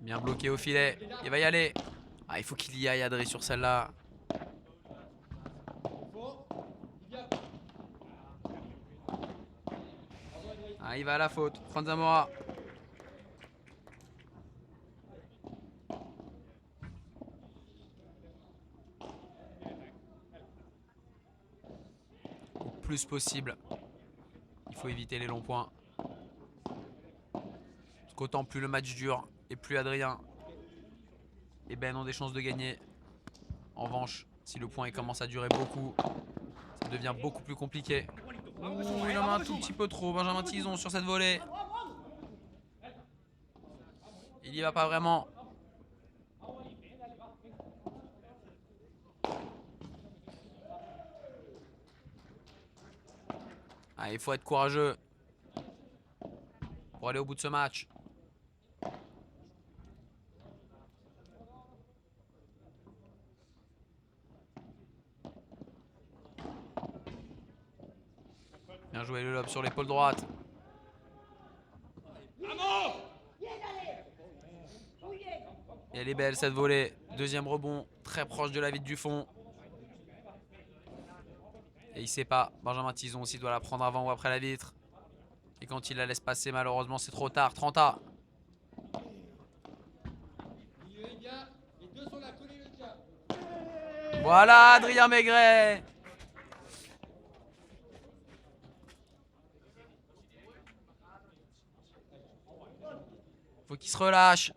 Bien bloqué au filet. Il va y aller. Ah, il faut qu'il y aille, Adrien, sur celle-là. Ah, il va à la faute. Franz Zamora. Au plus possible. Il faut éviter les longs points. Parce qu'autant plus le match dure et plus Adrien et Ben ont des chances de gagner. En revanche, si le point commence à durer beaucoup, ça devient beaucoup plus compliqué. Ouh, il en a un tout petit peu trop, Benjamin Tison sur cette volée. Il y va pas vraiment. Ah, il faut être courageux pour aller au bout de ce match. Bien joué le lob sur l'épaule droite. Et elle est belle cette volée. Deuxième rebond, très proche de la vitre du fond. Et il sait pas. Benjamin Tison aussi doit la prendre avant ou après la vitre. Et quand il la laisse passer, malheureusement, c'est trop tard. 30A. Voilà, Adrien Maigret. Faut qu'il se relâche.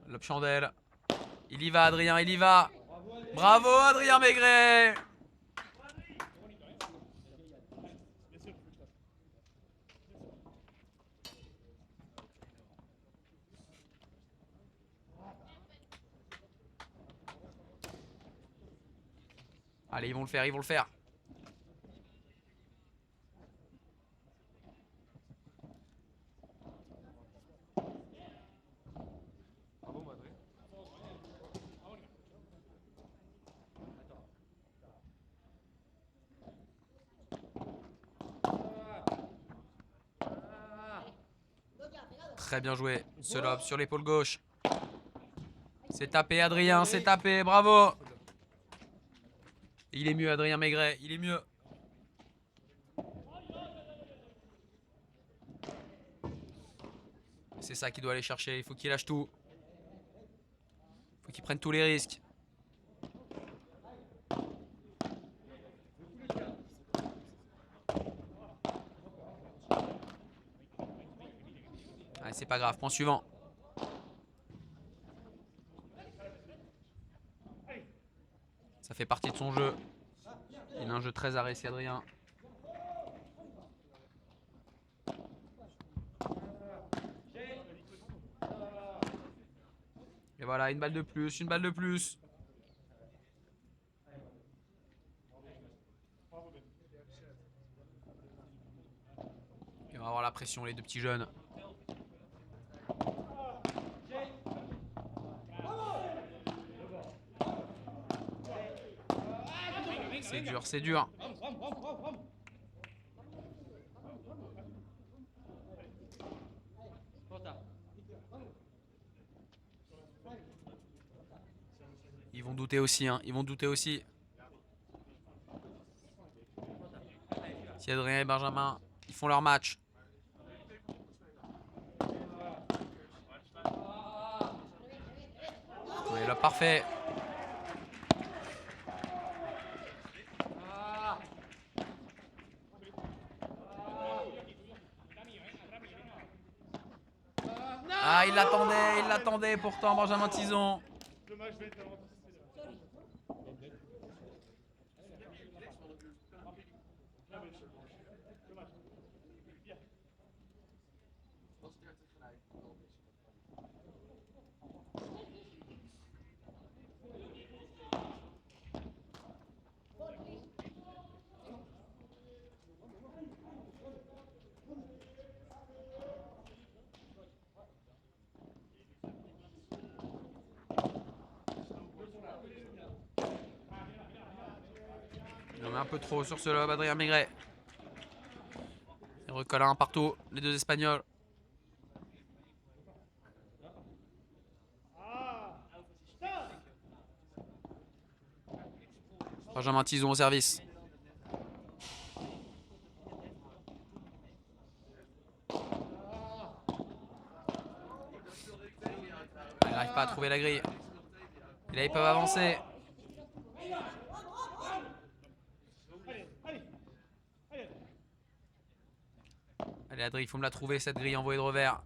Lob chandelle. Il y va, Adrien, il y va. Bravo, Adrien Maigret. Allez, ils vont le faire, ils vont le faire. Très bien joué. Ce lob sur l'épaule gauche. C'est tapé, Adrien, c'est tapé. Bravo. Il est mieux, Adrien Maigret. Il est mieux. C'est ça qu'il doit aller chercher. Il faut qu'il lâche tout. Il faut qu'il prenne tous les risques. Allez, c'est pas grave. Point suivant. Ça fait partie de son jeu. Il a un jeu très arrêté, Adrien. Et voilà, une balle de plus, une balle de plus. Et on va avoir la pression, les deux petits jeunes. C'est dur, c'est dur. vont douter aussi, hein. Ils vont douter aussi. Si Adrien et Benjamin, ils font leur match. On est là, parfait. Ah, il l'attendait pourtant, Benjamin Tison. Il en met un peu trop sur ce lob, Adrien Maigret. Il recolle un partout, les deux Espagnols. Benjamin Tison au service. Il n'arrive pas à trouver la grille. Et là, ils peuvent avancer. Allez, Adrien, il faut me la trouver, cette grille envoyée de revers.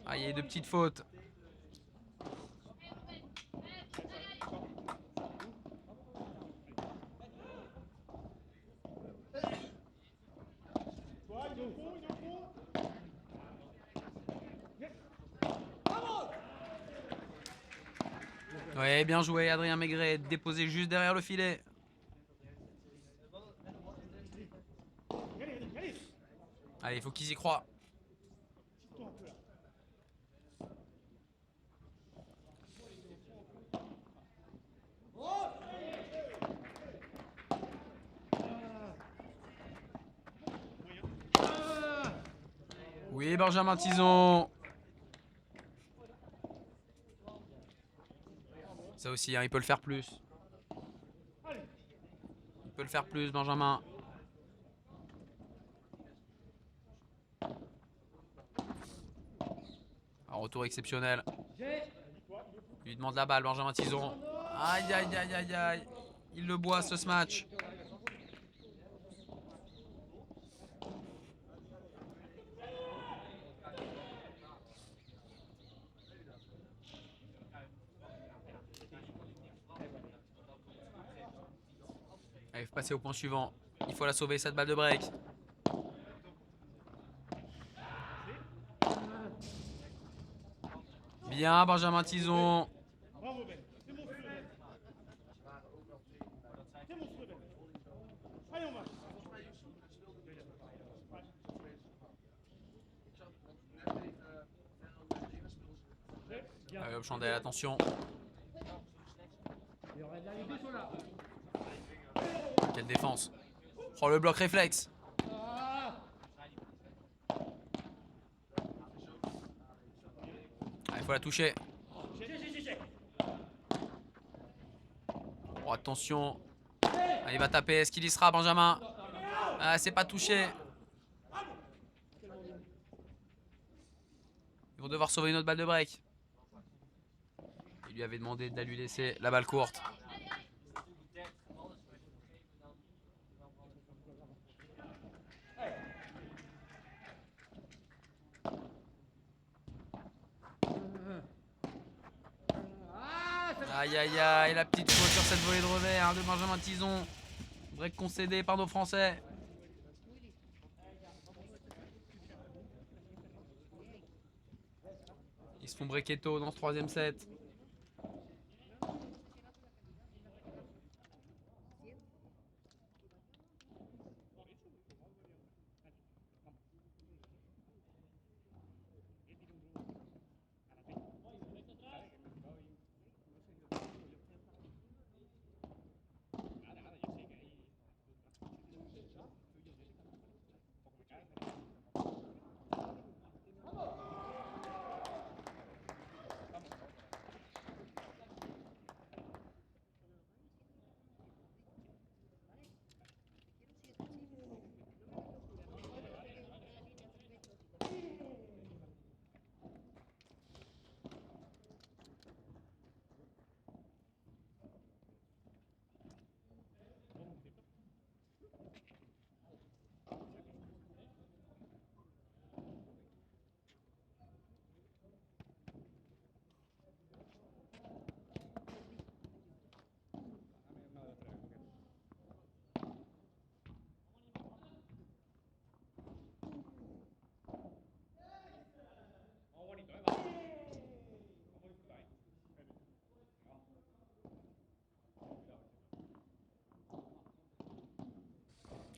Ah, il y a eu deux petites fautes. Ouais, bien joué, Adrien Maigret, déposé juste derrière le filet. Allez, il faut qu'ils y croient. Oui, Benjamin Tison. Ça aussi, hein, il peut le faire plus. Il peut le faire plus, Benjamin. Un retour exceptionnel. Il lui demande la balle, Benjamin Tison. Aïe, aïe, aïe, aïe, aïe. Il le boit, ce match. Allez, il faut passer au point suivant. Il faut la sauver, cette balle de break. Bien, Benjamin Tison. Allez, hop, Chandelle, attention. Quelle défense. Oh, le bloc réflexe. Il faut la toucher. Oh, attention. Ah, il va taper. Est-ce qu'il y sera, Benjamin? Ah, c'est pas touché. Ils vont devoir sauver une autre balle de break. Il lui avait demandé de lui laisser la balle courte. Aïe aïe aïe, la petite faute sur cette volée de revers de Benjamin Tison. Break concédé par nos Français. Ils se font breaker tôt dans ce troisième set.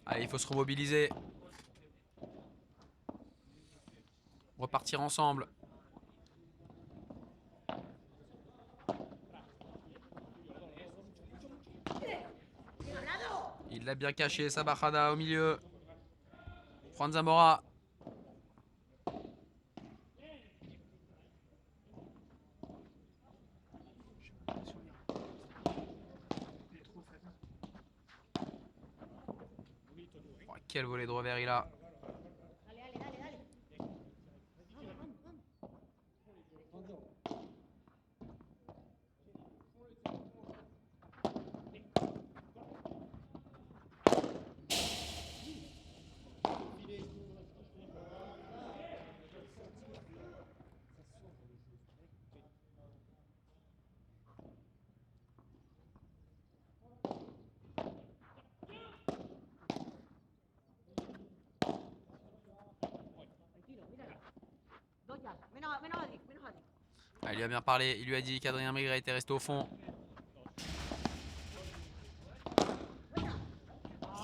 Allez, il faut se remobiliser. Repartir ensemble. Il l'a bien caché, Sabajada au milieu. Juan Zamora. Oh, quel volet de revers il a. Ah, il lui a bien parlé. Il lui a dit qu'Adrien Maigret était resté au fond.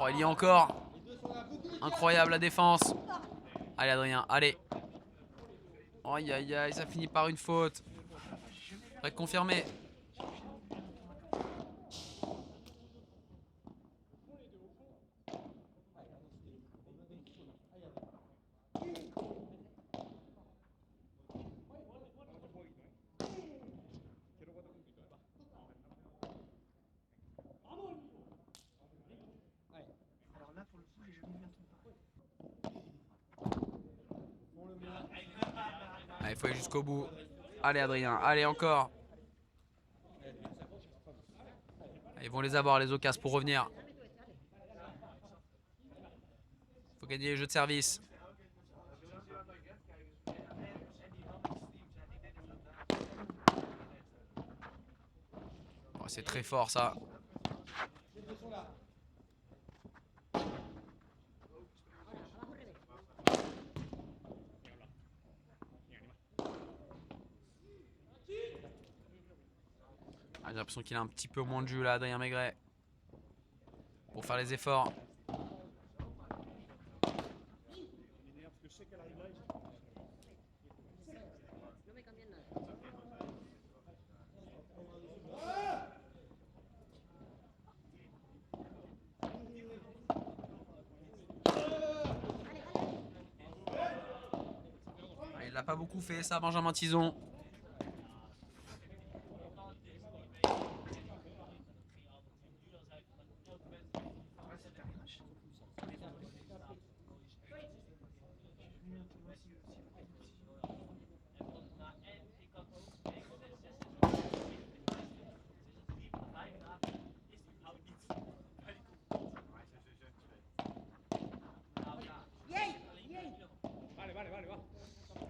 Oh, il y est encore. Incroyable la défense. Allez, Adrien, allez. Aïe, aïe, aïe, ça finit par une faute. Faudrait confirmer. Allez, il faut aller jusqu'au bout. Allez, Adrien, allez, encore. Ils vont les avoir, les occasions, pour revenir. Faut gagner les jeux de service. Oh, c'est très fort, ça. Ah, j'ai l'impression qu'il a un petit peu moins de jus, là, Adrien Maigret. Pour faire les efforts. Il l'a pas beaucoup fait, ça, Benjamin Tison.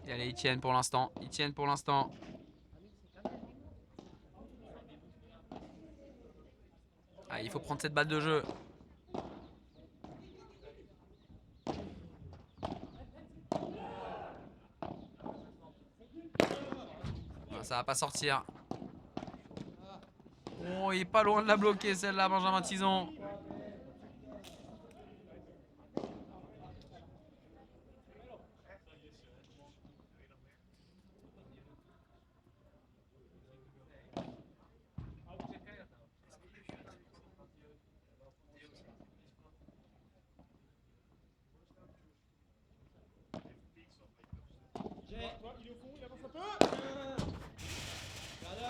Et allez, ils tiennent pour l'instant. Ils tiennent pour l'instant. Ah, il faut prendre cette balle de jeu. Ah, ça va pas sortir. Oh, il est pas loin de la bloquer, celle-là, Benjamin Tison.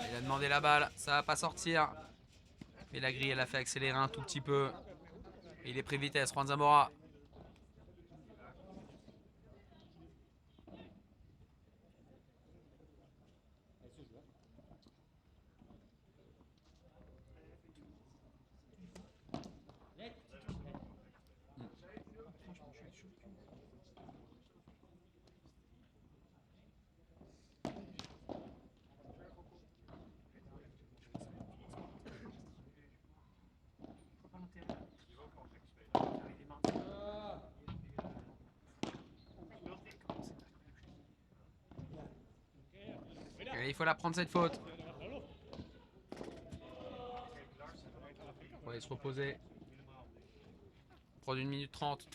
Il a demandé la balle, ça va pas sortir. Mais la grille, elle a fait accélérer un tout petit peu. Et il est pris de vitesse, Juan Zamora. Et il faut la prendre cette faute. On va aller se reposer. Prendre 1 minute 30.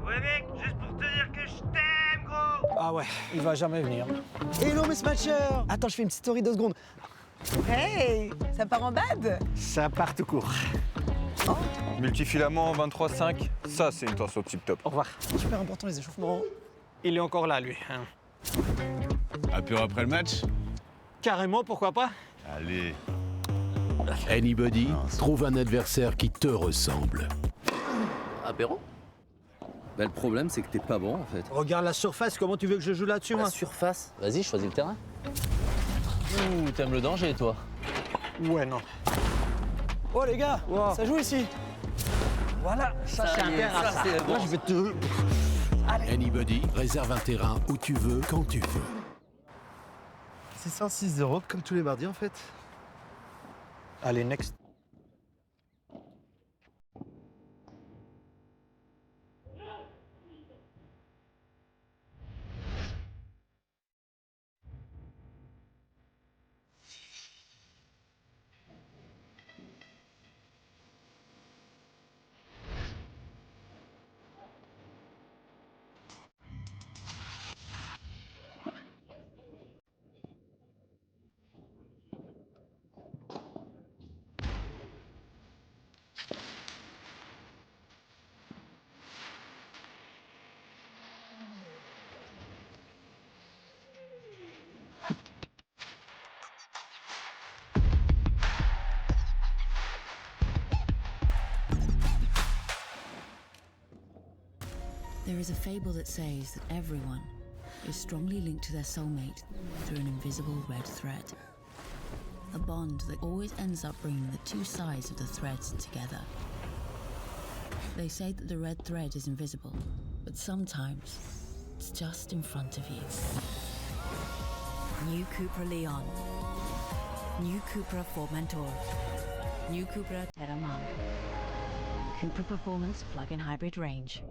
Ouais mec, juste pour te dire que je t'aime gros. Ah ouais, il va jamais venir. Hello mes smatchers. Attends, je fais une petite story 2 secondes. Hey, ça part en bad? Ça part tout court. Multifilament 23,5, ça c'est une tension tip top. Au revoir. Super important les échauffements. Il est encore là, lui. Hein. Apéro après le match? Carrément, pourquoi pas? Allez. Anybody trouve un adversaire qui te ressemble. Apéro? Bah, le problème, c'est que t'es pas bon en fait. Regarde la surface, comment tu veux que je joue là-dessus, moi? La surface? Vas-y, choisis le terrain. Ouh, t'aimes le danger, toi? Ouais, non. Oh les gars, ça joue ici. Voilà, ça c'est un terrain. ça, c'est bon. Moi je vais te... Anybody réserve un terrain où tu veux, quand tu veux. C'est 106 €, comme tous les mardis en fait. Allez, next. There is a fable that says that everyone is strongly linked to their soulmate through an invisible red thread. A bond that always ends up bringing the two sides of the threads together. They say that the red thread is invisible, but sometimes it's just in front of you. New Cupra Leon. New Cupra Formentor. New Cupra Terramana. Cupra Performance Plug-in Hybrid Range.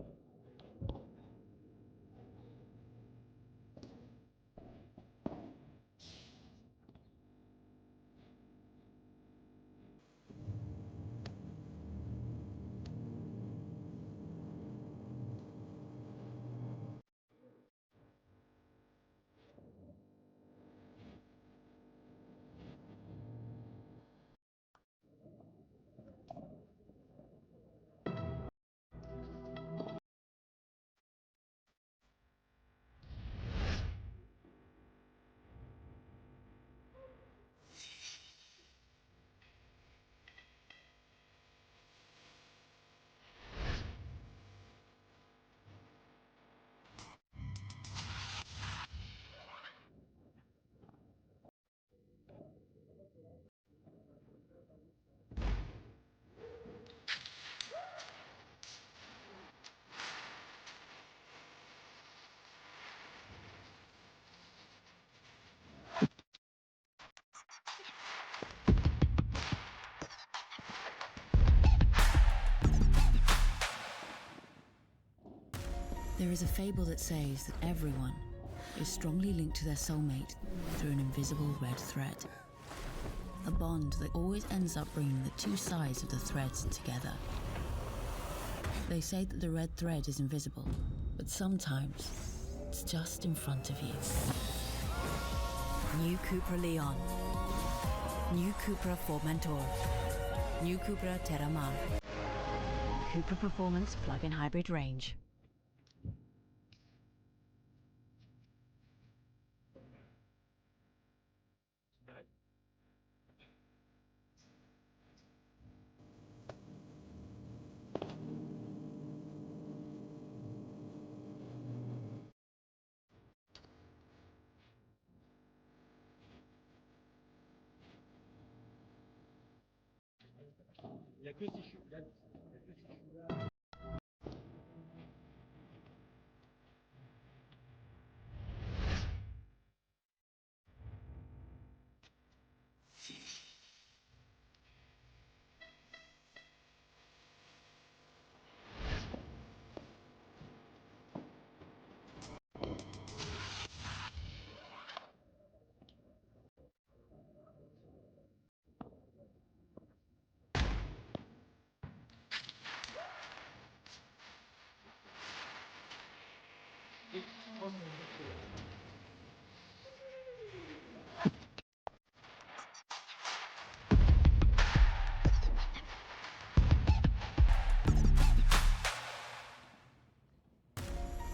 There is a fable that says that everyone is strongly linked to their soulmate through an invisible red thread. A bond that always ends up bringing the two sides of the threads together. They say that the red thread is invisible, but sometimes it's just in front of you. New Cupra Leon. New Cupra Formentor. New Cupra Terramar. Cupra Performance Plug-in Hybrid Range.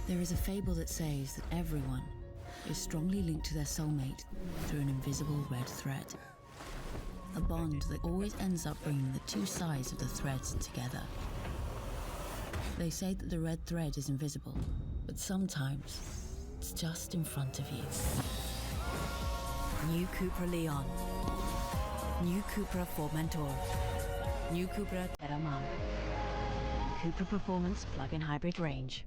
There is a fable that says that everyone is strongly linked to their soulmate through an invisible red thread. A bond that always ends up bringing the two sides of the threads together. They say that the red thread is invisible, but sometimes it's just in front of you. New Cupra Leon. New Cupra Formentor. New Cupra Terramar. Cupra Performance Plug-in Hybrid Range.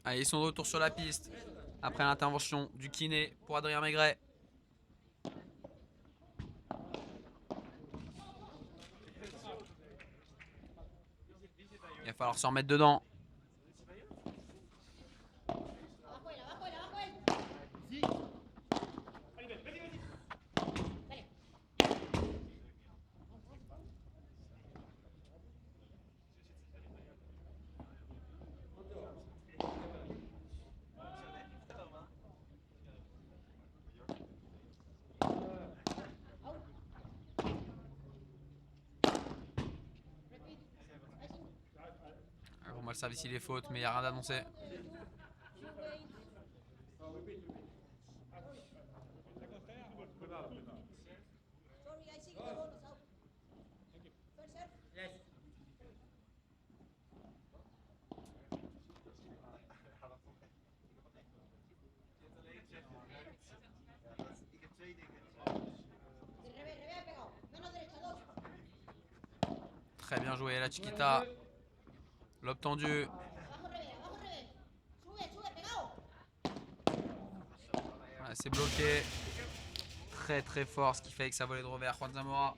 Allez, ils sont de retour sur la piste. Après l'intervention du kiné pour Adrien Maigret. Il va falloir se remettre dedans. Pour moi, le service il est faute, mais il n'y a rien d'annoncé. Très bien joué la Chiquita. Lobe tendu. Voilà, c'est bloqué. Très très fort, ce qui fait que ça volait de revers Juan Zamora.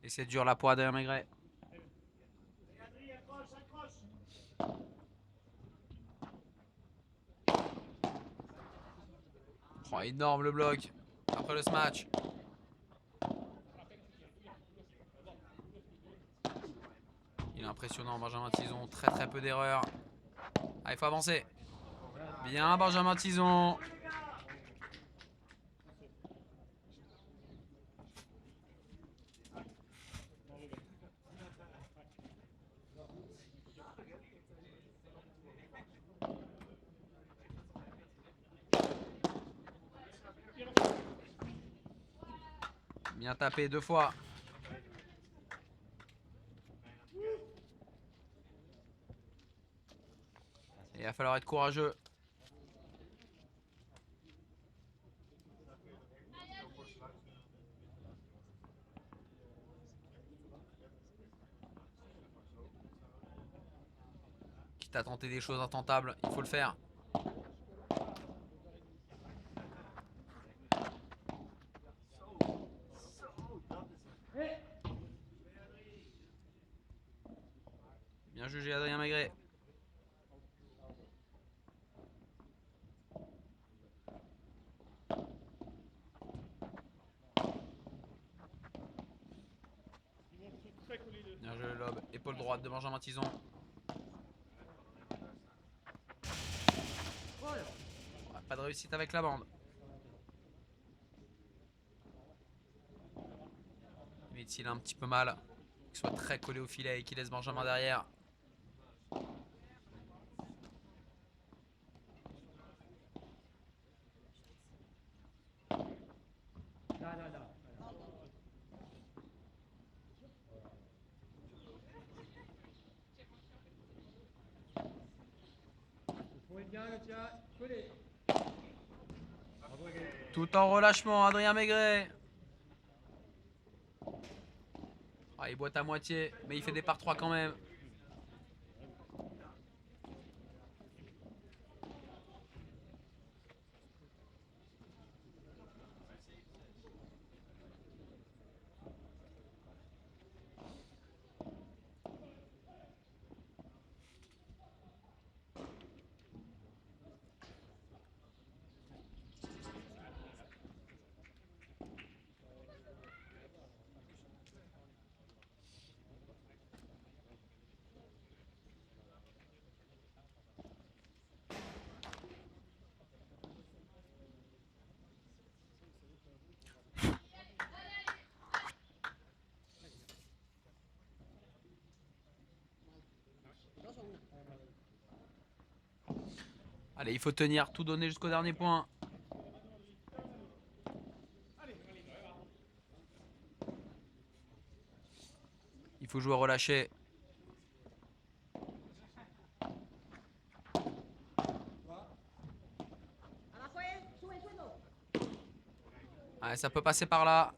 Et c'est dur là pour Adrien Maigret. Oh, énorme le bloc après le smash. Il est impressionnant Benjamin Tison, très très peu d'erreurs. Ah, il faut avancer. Bien Benjamin Tison. Bien tapé 2 fois. Et il va falloir être courageux. Quitte à tenter des choses intentables, il faut le faire. Bien jugé Adrien Maigret. Bien joué le lobe. Épaule droite de Benjamin Tison. Ouais, pas de réussite avec la bande. Mais s'il a un petit peu mal, qu'il soit très collé au filet et qu'il laisse Benjamin derrière. Tout en relâchement, Adrien Maigret. Ah, il boite à moitié, mais il fait des par 3 quand même. Allez, il faut tenir, tout donner jusqu'au dernier point. Il faut jouer relâché. Ouais, ça peut passer par là.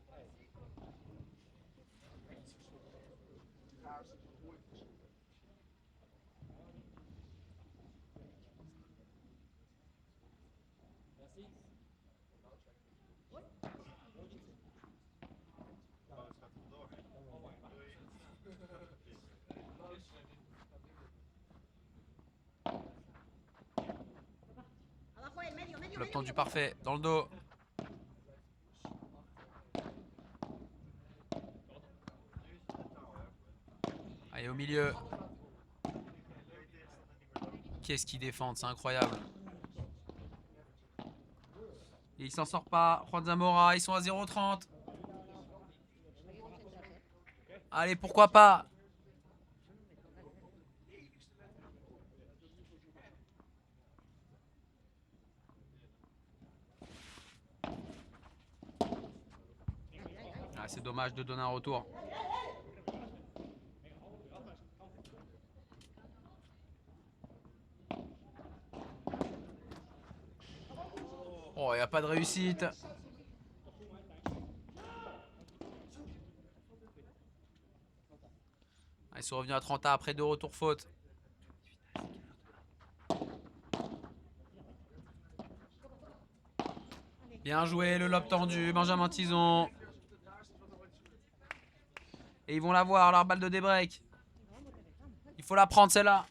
Le tendu parfait dans le dos. Allez, au milieu. Qu'est-ce qu'ils défendent, c'est incroyable. Et il s'en sort pas. Juan Zamora, ils sont à 0,30. Allez, pourquoi pas. Ah, c'est dommage de donner un retour. Oh, il n'y a pas de réussite. Ah, ils sont revenus à 30 après 2 retours fautes. Bien joué, le lobe tendu, Benjamin Tison. Et ils vont la voir, leur balle de débreak. Il faut la prendre celle-là.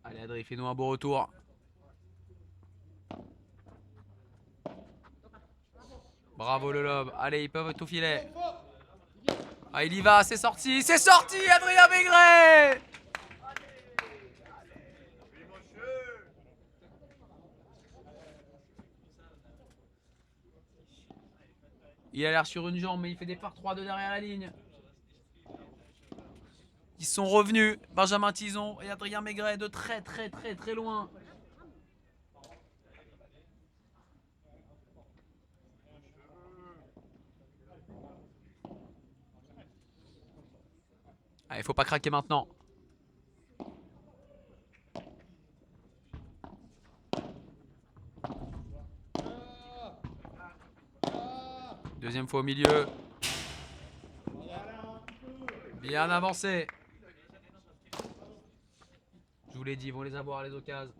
Allez Adri, fais-nous un beau retour. Bravo le lobe. Allez, ils peuvent tout filer. Ah, il y va, c'est sorti, Adrien Maigret. Il a l'air sur une jambe, mais il fait des par 3 de derrière la ligne. Ils sont revenus, Benjamin Tison et Adrien Maigret, de très loin. Ah, il faut pas craquer maintenant. Deuxième fois au milieu. Bien avancé. Je vous l'ai dit, ils vont les avoir les occasions.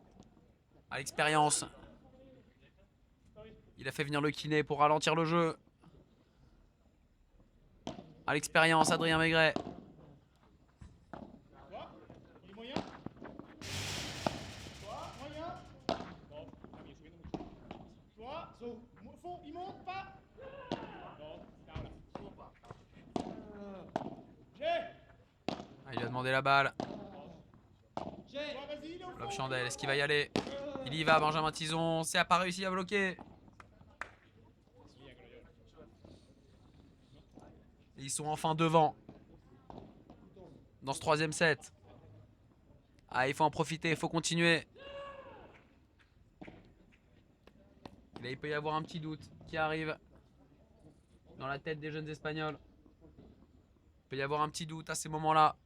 À l'expérience. Il a fait venir le kiné pour ralentir le jeu. À l'expérience, Adrien Maigret. Ah, il a demandé la balle. Lob Chandelle, est-ce qu'il va y aller? Il y va, Benjamin Tison. C'est pas réussi à bloquer. Et ils sont enfin devant. Dans ce troisième set. Ah, il faut en profiter, il faut continuer. Là, il peut y avoir un petit doute qui arrive dans la tête des jeunes Espagnols. Il peut y avoir un petit doute à ces moments-là.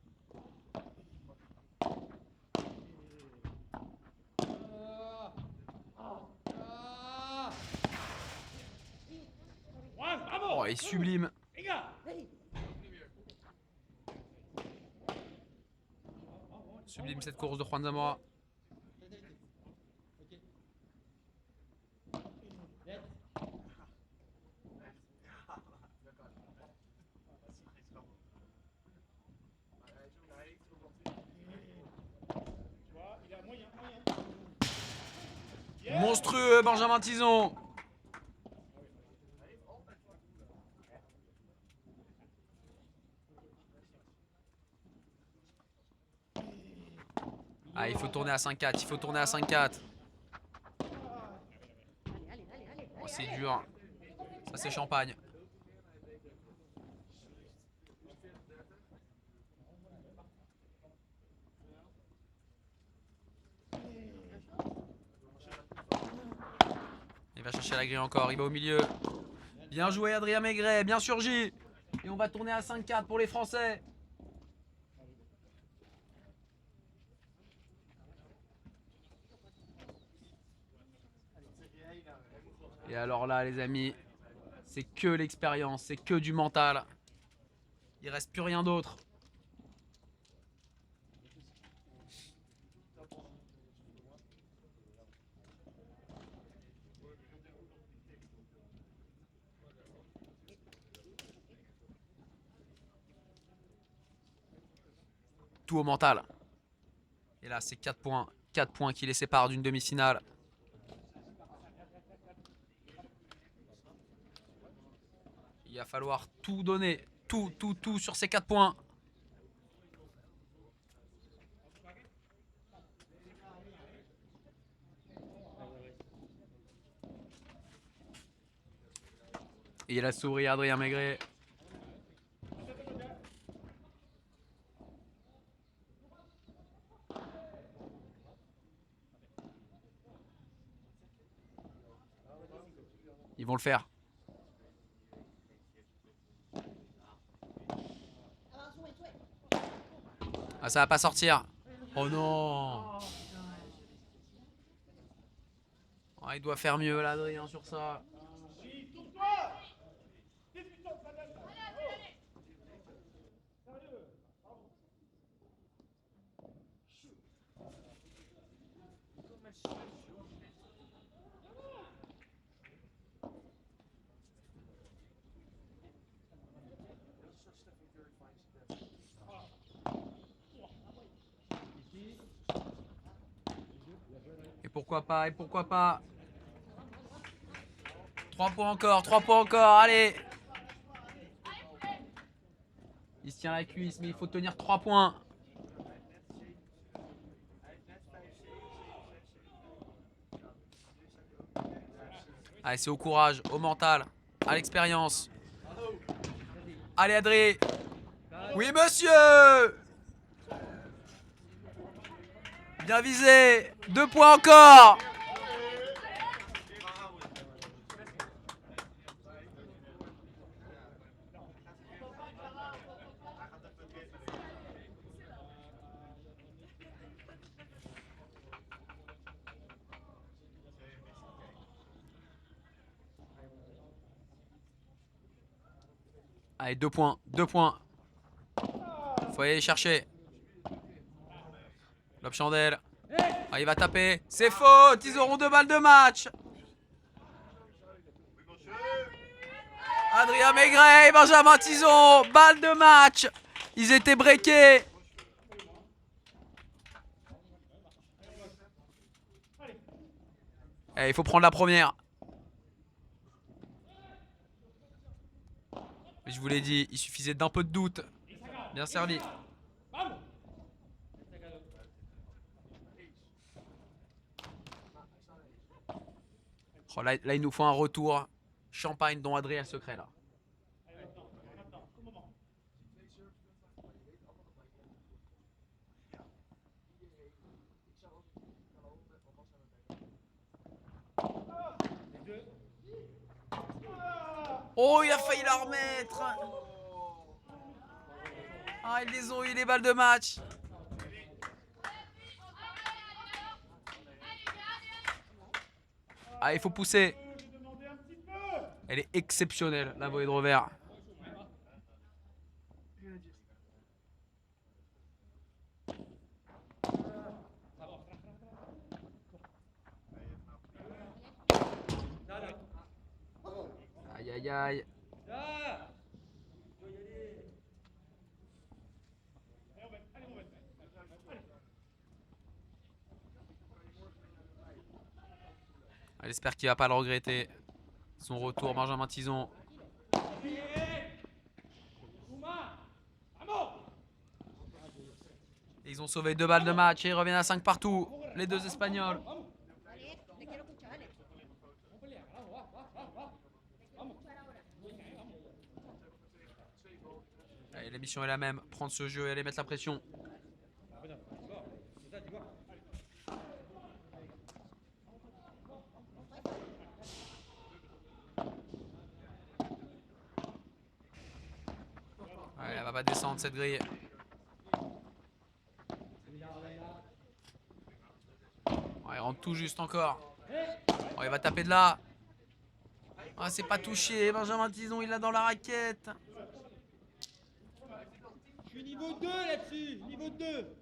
Oh, il est sublime. Sublime cette course de Juan Zamora. Monstrueux Benjamin Tison. Ah, il faut tourner à 5-4, il faut tourner à 5-4. Oh, c'est dur. Ça, c'est champagne. Il va chercher la grille encore, il va au milieu. Bien joué Adrien Maigret, bien surgi. Et on va tourner à 5-4 pour les Français. Et alors là, les amis, c'est que l'expérience, c'est que du mental. Il reste plus rien d'autre. Tout au mental. Et là, c'est 4 points. 4 points qui les séparent d'une demi-finale. Il va falloir tout donner. Tout sur ces 4 points. Et il a souri Adrien Maigret. Ils vont le faire. Ah, ça va pas sortir. Oh non. Ah, il doit faire mieux là, Adrien, sur ça. Et pourquoi pas, et pourquoi pas. 3 points encore, 3 points encore, allez. Il se tient la cuisse, mais il faut tenir 3 points. Allez, c'est au courage, au mental, à l'expérience. Allez, Adrien. Oui, monsieur. Bien visé. 2 points encore. Allez, 2 points. 2 points. Faut aller les chercher. Lob Chandelle. Ah, il va taper. C'est faute. Ils auront 2 balles de match. Adrien Maigret et Benjamin Tison. Balle de match. Ils étaient breakés. Il faut prendre la première. Mais je vous l'ai dit, il suffisait d'un peu de doute. Bien servi. Oh, là, il nous faut un retour. Champagne dont Adrien secret là. Oh, il a failli la remettre. Ah, ils les ont eu les balles de match. Ah, il faut pousser. Elle est exceptionnelle, la volée de revers. Aïe, aïe, aïe. J'espère qu'il va pas le regretter. Son retour, Benjamin Tison. Ils ont sauvé 2 balles de match et ils reviennent à 5 partout. Les deux Espagnols. Allez, la mission est la même. Prendre ce jeu et aller mettre la pression. Ouais, elle va pas descendre cette grille. Ouais, il rentre tout juste encore. Oh, il va taper de là. Ah, c'est pas touché. Benjamin Tison, il l'a dans la raquette. Je suis niveau 2 là-dessus, niveau 2.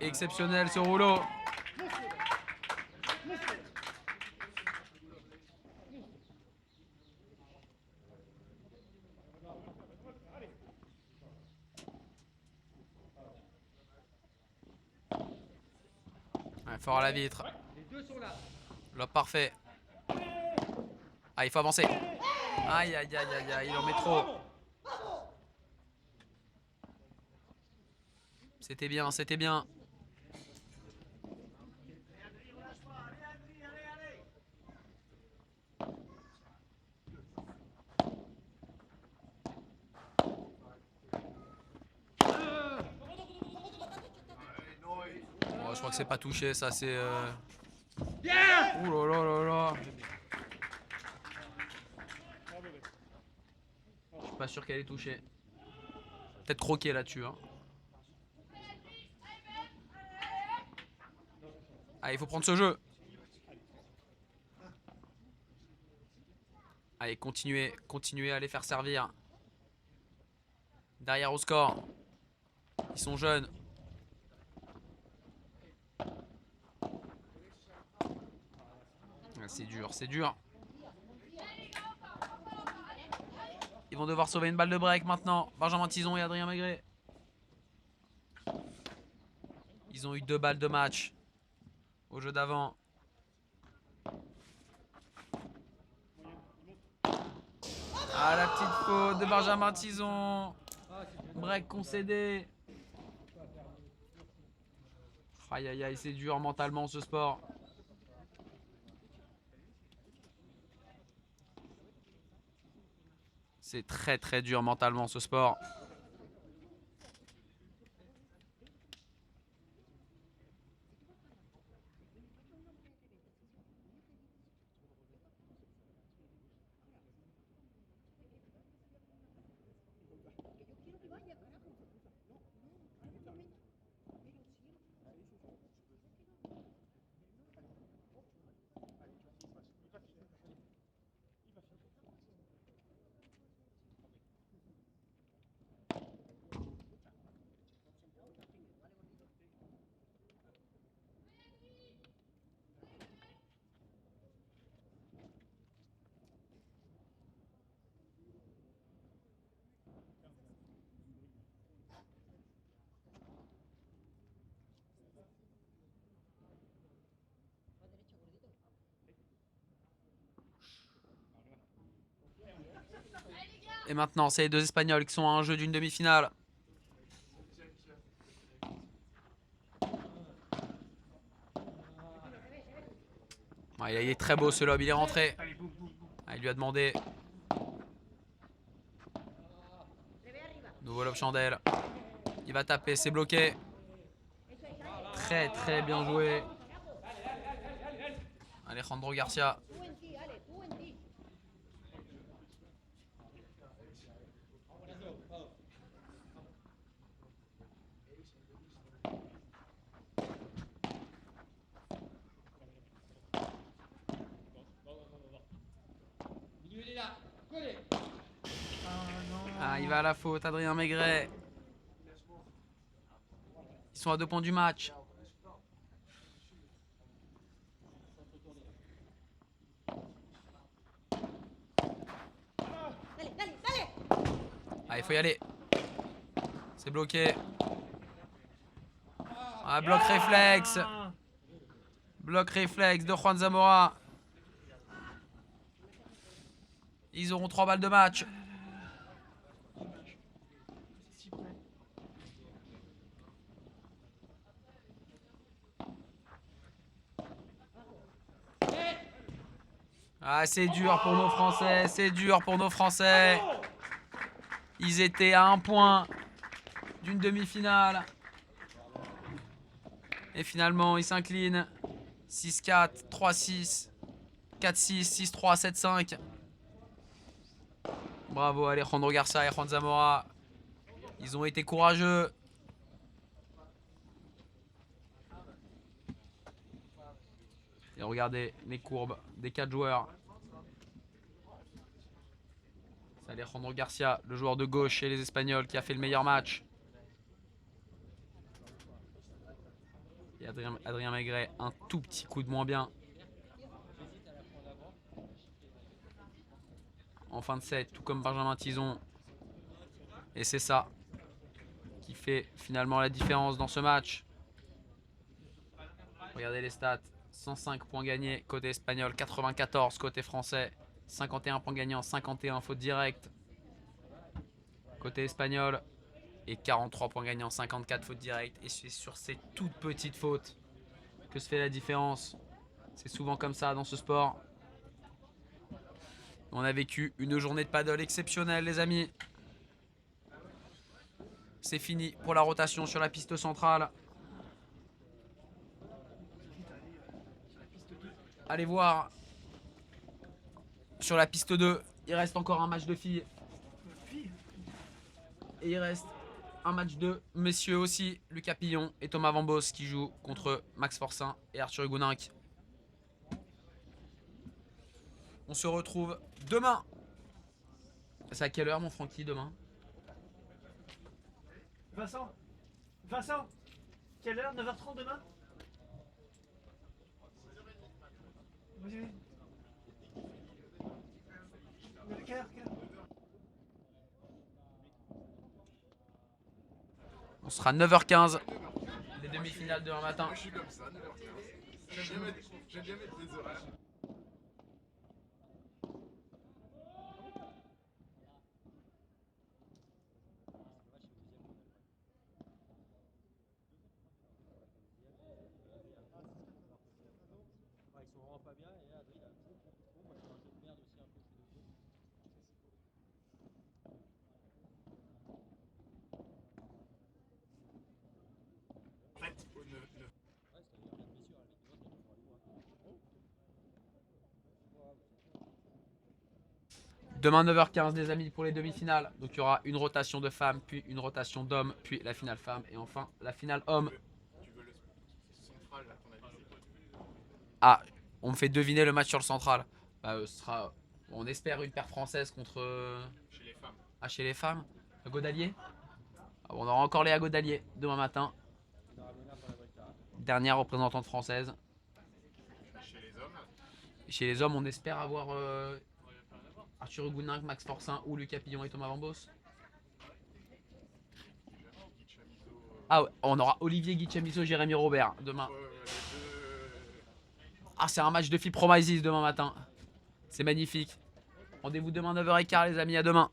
Exceptionnel ce rouleau. Ouais, fort à la vitre. Lob parfait. Ah, il faut avancer. Aïe, aïe, aïe, aïe, aïe, il en met trop. C'était bien, c'était bien. Oh, je crois que c'est pas touché, ça c'est... Ouh là là là là. Je suis pas sûr qu'elle est touchée. Peut-être croquer là-dessus. Hein. Allez, il faut prendre ce jeu. Allez, continuez à les faire servir. Derrière au score. Ils sont jeunes. C'est dur, c'est dur. Ils vont devoir sauver une balle de break maintenant. Benjamin Tison et Adrien Maigret. Ils ont eu 2 balles de match au jeu d'avant. Ah, la petite faute de Benjamin Tison. Break concédé. Aïe aïe aïe, c'est dur mentalement ce sport. C'est très très dur mentalement ce sport. Et maintenant, c'est les deux Espagnols qui sont à un jeu d'une demi-finale. Ouais, il est très beau ce lob, il est rentré. Ah, il lui a demandé. Nouveau lob chandelle. Il va taper, c'est bloqué. Très très bien joué. Alejandro Garcia. Ah, il va à la faute, Adrien Maigret. Ils sont à 2 points du match. Ah, il faut y aller. C'est bloqué. Ah, bloc réflexe. Bloc réflexe de Juan Zamora. Ils auront 3 balles de match. Ah, c'est dur pour nos Français, c'est dur pour nos Français. Ils étaient à 1 point d'une demi-finale. Et finalement, ils s'inclinent. 6-4, 3-6, 4-6, 6-3, 7-5. Bravo Alejandro Garcia et Juan Zamora. Ils ont été courageux. Et regardez les courbes des 4 joueurs. C'est Alejandro Garcia, le joueur de gauche chez les Espagnols, qui a fait le meilleur match. Et Adrien Maigret, un tout petit coup de moins bien. En fin de set, tout comme Benjamin Tison. Et c'est ça qui fait finalement la différence dans ce match. Regardez les stats. 105 points gagnés côté espagnol, 94 côté français, 51 points gagnants, 51 fautes directes côté espagnol et 43 points gagnants, 54 fautes directes. Et c'est sur ces toutes petites fautes que se fait la différence. C'est souvent comme ça dans ce sport. On a vécu une journée de paddle exceptionnelle, les amis. C'est fini pour la rotation sur la piste centrale. Allez voir sur la piste 2, il reste encore un match de filles. Et il reste un match de messieurs aussi. Lucas Pillon et Thomas Vambos qui jouent contre Max Forcin et Arthur Gouninck. On se retrouve demain. C'est à quelle heure mon Francky demain? Vincent, quelle heure? 9h30 demain? Oui. On sera 9h15. Les demi-finales demain matin. Je suis comme ça, 9h15. J'aime bien mettre des horaires. Demain 9h15 les amis pour les demi-finales. Donc il y aura une rotation de femmes, puis une rotation d'hommes, puis la finale femme et enfin la finale homme. Ah, on me fait deviner le match sur le central. Bah, ce sera, on espère une paire française contre... Chez les femmes. Ah, chez les femmes. À Godalier. Ah, on aura encore Léa Godalier demain matin. Dernière représentante française. Chez les hommes, on espère avoir Arthur Gouninck, Max Forcin ou Lucas Pillon et Thomas Vambos. Ah ouais, on aura Olivier Guichemiso, Jérémy Robert demain. Ah, c'est un match de filles Promises demain matin. C'est magnifique. Rendez-vous demain 9h15 les amis, à demain.